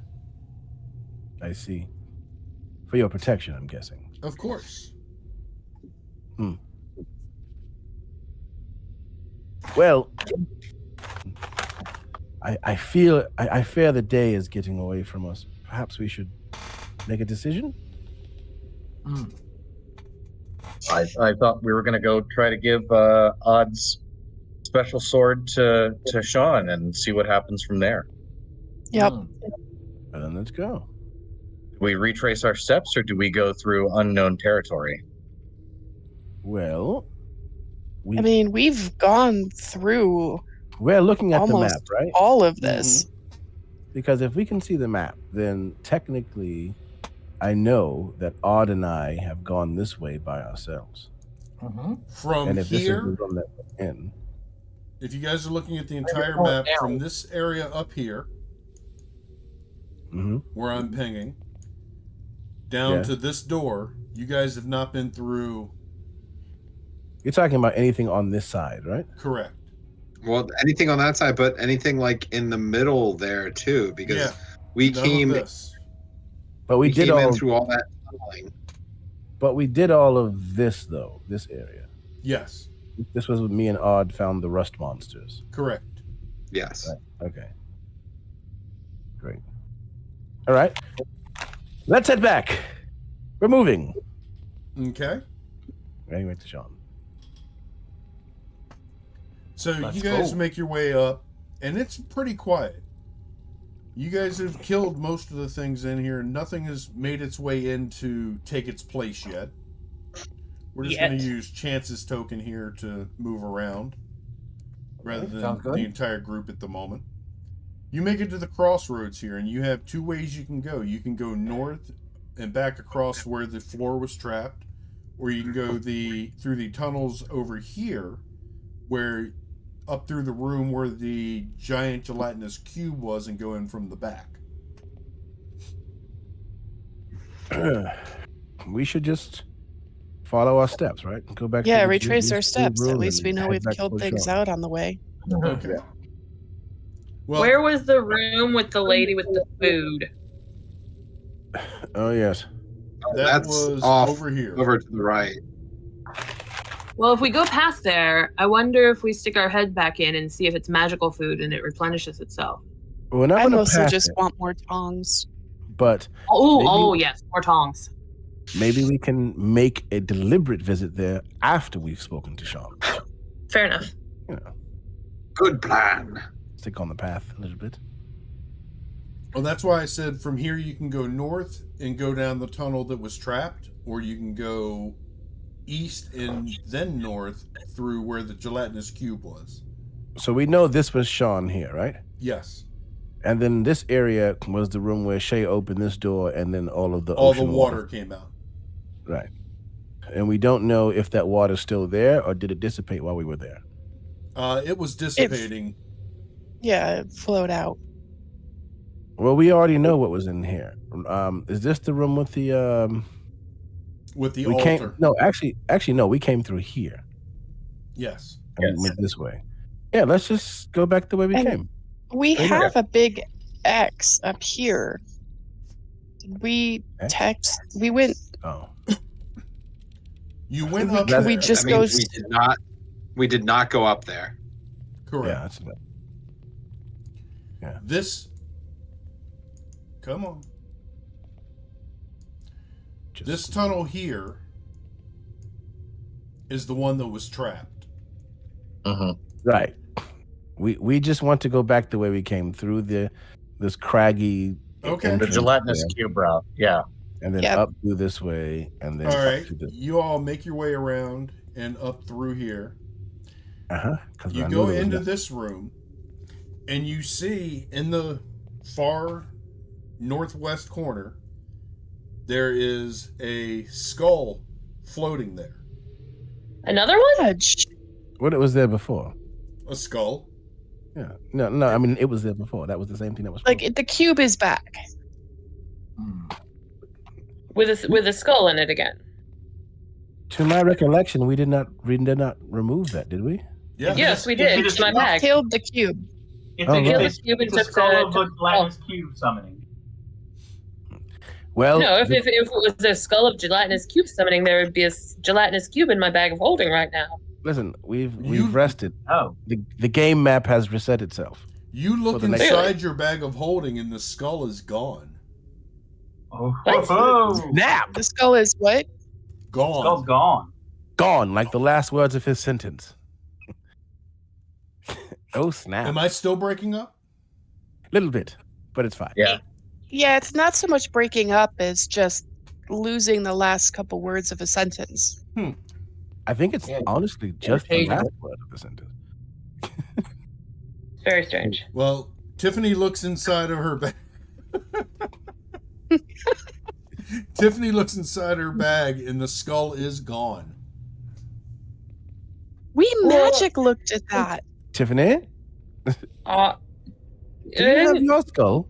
I see. For your protection, I'm guessing. Of course. Well, I feel I fear the day is getting away from us. Perhaps we should make a decision. I thought we were going to go try to give Odd's special sword to Sean and see what happens from there. Yep. And then let's go. Do we retrace our steps or do we go through unknown territory? Well, I mean, we've gone through we're looking at the almost map, right? all of this. Because if we can see the map, then technically I know that Odd and I have gone this way by ourselves. From And if this is the here, room that we're in, if you guys are looking at the entire going map down. from this area up here, where I'm pinging, down Yes. to this door, you guys have not been through. you're talking about anything on this side, right? Correct. Well, anything on that side, but anything like in the middle there too, because Yeah. we None came of this. But we we did came in all. through all that tunneling. But we did all of this though. This area. Yes. This was when me and Odd found the rust monsters. Correct. Yes. Okay. Great. All right. Let's head back. We're moving. Okay. Anyway, to Sean. So Let's you guys go. make your way up, and it's pretty quiet. You guys have killed most of the things in here. Nothing has made its way in to take its place yet. We're just going Yet. to use Chance's token here to move around, rather than Sounds good. the entire group at the moment. You make it to the crossroads here, and you have two ways you can go. You can go north and back across where the floor was trapped, or you can go through the tunnels over here, where up through the room where the giant gelatinous cube was, and go in from the back. We should just follow our steps, right? Go back. Yeah, to the retrace our previous steps. At room least and we know head we've back killed towards things Sean. out on the way. Okay. Well, Where was the room with the lady with the food? Oh yes. that That's was off over here. over to the right. Well, if we go past there, I wonder if we stick our head back in and see if it's magical food and it replenishes itself. We're not I going to mostly pass just it, want more tongs. but Oh, Maybe- oh yes, more tongs. maybe we can make a deliberate visit there after we've spoken to Sean. Fair enough. You know, Good plan. stick on the path a little bit. Well, that's why I said from here you can go north and go down the tunnel that was trapped, or you can go east and then north through where the gelatinous cube was. So we know this was Sean here, right? Yes. And then this area was the room where Shay opened this door, and then all of the All the ocean water came out. Right. And we don't know if that water's still there or did it dissipate while we were there. It was dissipating. Yeah, it flowed out. Well, we already know what was in here. Is this the room with the With the we altar. came no, actually no, we came through here Yes. and we went this way. Yeah, let's just go back the way we And- came. We Okay. have a big X up here. Did we X? text? We went. Oh, You went up Could there. we just I mean, go? we did not go up there. Correct. yeah, that's This. Come on. just This tunnel here is the one that was trapped. right. We just want to go back the way we came through this craggy Okay. The entrance gelatinous there, cube route. Yeah. and then Yep. up through this way, and then All up right. to this. You all make your way around and up through here. Because You go into this room, and you see in the far northwest corner there is a skull floating there. Another one? Fudge. What it was there before. A skull. Yeah. No. I mean, it was there before. That was the same thing that was. Like the cube is back. With a skull in it again. To my recollection, we did not remove that, did we? Yeah. Yes, we did. It's my bag. Killed the cube. It's Oh, a, really? it's, Cube it's a took skull the- of a gelatinous cube summoning. Well, No, if it was a skull of gelatinous cube summoning, there would be a gelatinous cube in my bag of holding right now. listen, we've You- rested. Oh. The game map has reset itself. You look the next- inside your bag of holding, and the skull is gone. Oh. What? Oh. Snap! The skull is what? Gone. Skull's gone. Gone, like the last words of his sentence. Oh snap! Am I still breaking up? Little bit, but it's fine. Yeah. Yeah, it's not so much breaking up as just losing the last couple words of a sentence. I think it's Yeah. honestly just the Interchangeable. last word of the sentence. It's very strange. Well, Tiffany looks inside of her bag. Tiffany looks inside her bag, and the skull is gone. We Well- magic looked at that. Tiffany, Uh, do you have your skull?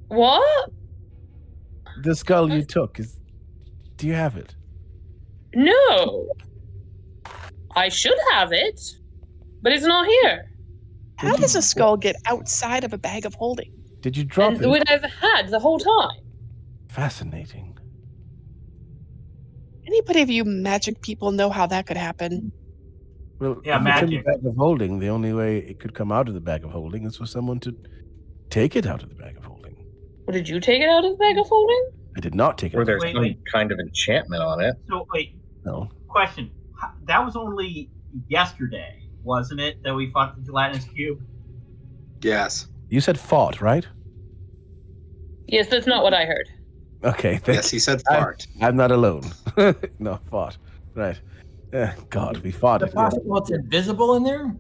what? The skull you took is. Do you have it? No. I should have it, but it's not here. How does a skull get outside of a bag of holding? Did you drop And it? what I've had the whole time. Fascinating. Anybody of you magic people know how that could happen? Well, Yeah, if it's in the magic. bag of holding, the only way it could come out of the bag of holding is for someone to take it out of the bag of holding. Well, did you take it out of the bag of holding? I did not take it. Or out. there's Wait, some wait. kind of enchantment on it. So wait, No. question. That was only yesterday, wasn't it? That we fought the gelatinous cube. Yes. You said fought, right? Yes, that's not what I heard. Okay. Yes, he said fart. I'm not alone. No, fought. Right. God, we fought Is it. it possible it's invisible in there?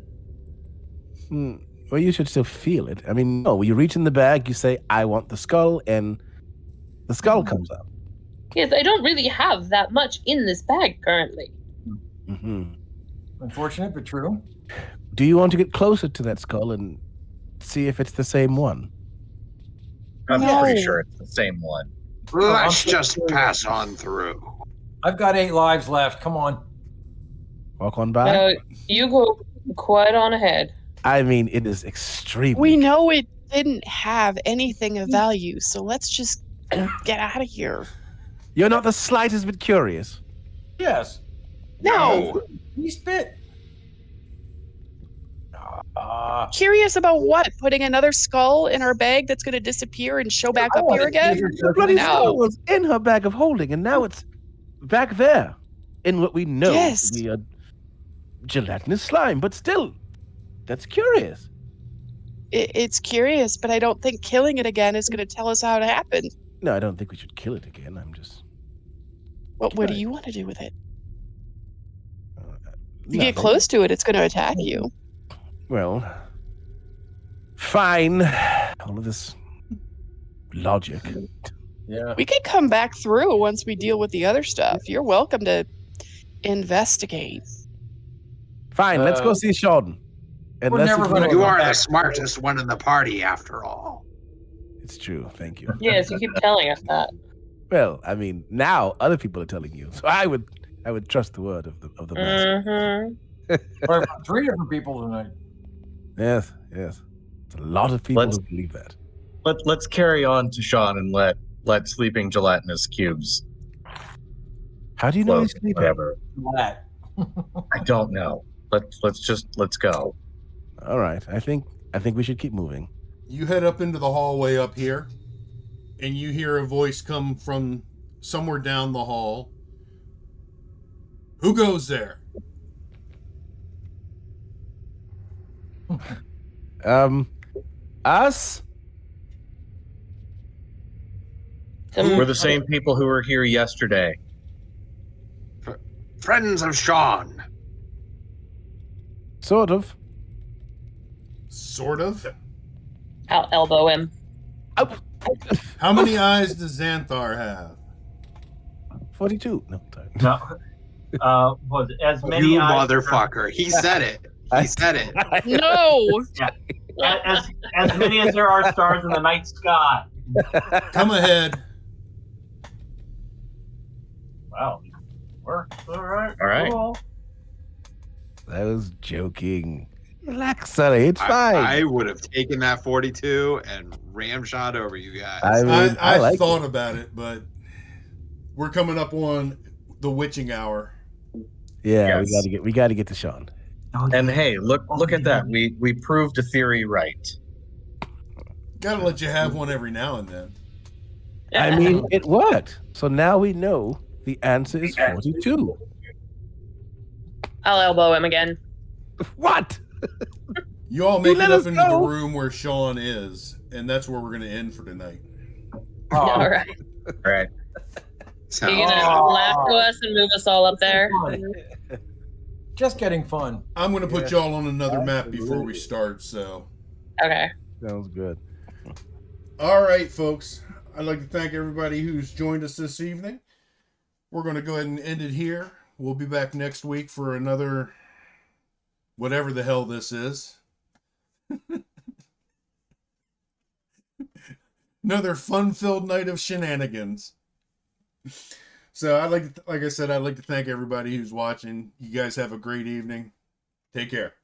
Well, you should still feel it. I mean, no, you reach in the bag, you say, I want the skull, and the skull comes up. Yes, I don't really have that much in this bag currently. hmm Unfortunate, but true. Do you want to get closer to that skull and see if it's the same one? I'm No. pretty sure it's the same one. Let's I'm just so pass on through. I've got 8 lives left. Come on. Walk on by? No, you go quite on ahead. I mean, it is extremely. We know it didn't have anything of value, so let's just get out of here. You're not the slightest bit curious. Yes. No. Least bit. Curious about what? Putting another skull in our bag that's going to disappear and show back up here again? The bloody No. skull was in her bag of holding, and now it's back there in what we know Yes. to be a gelatinous slime. But still, that's curious. It's curious, but I don't think killing it again is going to tell us how it happened. No, I don't think we should kill it again. I'm just. What do Right. you want to do with it? Uh, If you get nothing. close to it, it's going to attack you. Well, fine. All of this logic. Yeah. We could come back through once we deal with the other stuff. You're welcome to investigate. Fine, let's go Uh, see Sheldon. we're Unless never if gonna you- You go are the back. smartest one in the party, after all. It's true. Thank you. Yes, you keep telling us that. Well, I mean, now other people are telling you, so I would trust the word of the master. Mm-hmm. I've got 3 different people tonight. Yes, yes. There's a lot of people Let's- who believe that. Let's carry on to Sean and let sleeping gelatinous cubes How do you know float, he's sleeping? whatever. That. I don't know. Let's go. All right. I think we should keep moving. You head up into the hallway up here, and you hear a voice come from somewhere down the hall. Who goes there? Us? We're the same people who were here yesterday. Friends of Sean. Sort of. Sort of. I'll elbow him. Oh, How many eyes does Xanthar have? 42. No, sorry. No. Was it as many You eyes? motherfucker. He said it. He said it. No. As many as there are stars in the night sky. Come ahead. Wow. Works. All right. All right. Cool. I was joking. Relax, Sonny. It's fine. I would have taken that 42 and ramshot over you guys. I mean, I like thought it. about it, but we're coming up on the witching hour. Yeah, Yes. we gotta get to Sean. And hey, look at that. We proved a theory right. Gotta let you have one every now and then. I mean, it worked. So now we know the answer is 42. I'll elbow him again. What? You all make let it up us into the go. room where Sean is, and that's where we're going to end for tonight. All right. All right. So, You're gonna laugh to us and move us all up there. Just getting fun. I'm going to put y'all on another map Absolutely. before we start, so. Okay. Sounds good. All right, folks. I'd like to thank everybody who's joined us this evening. We're going to go ahead and end it here. We'll be back next week for another, whatever the hell this is. Another fun-filled night of shenanigans. So like I said, I'd like to thank everybody who's watching. You guys have a great evening. Take care.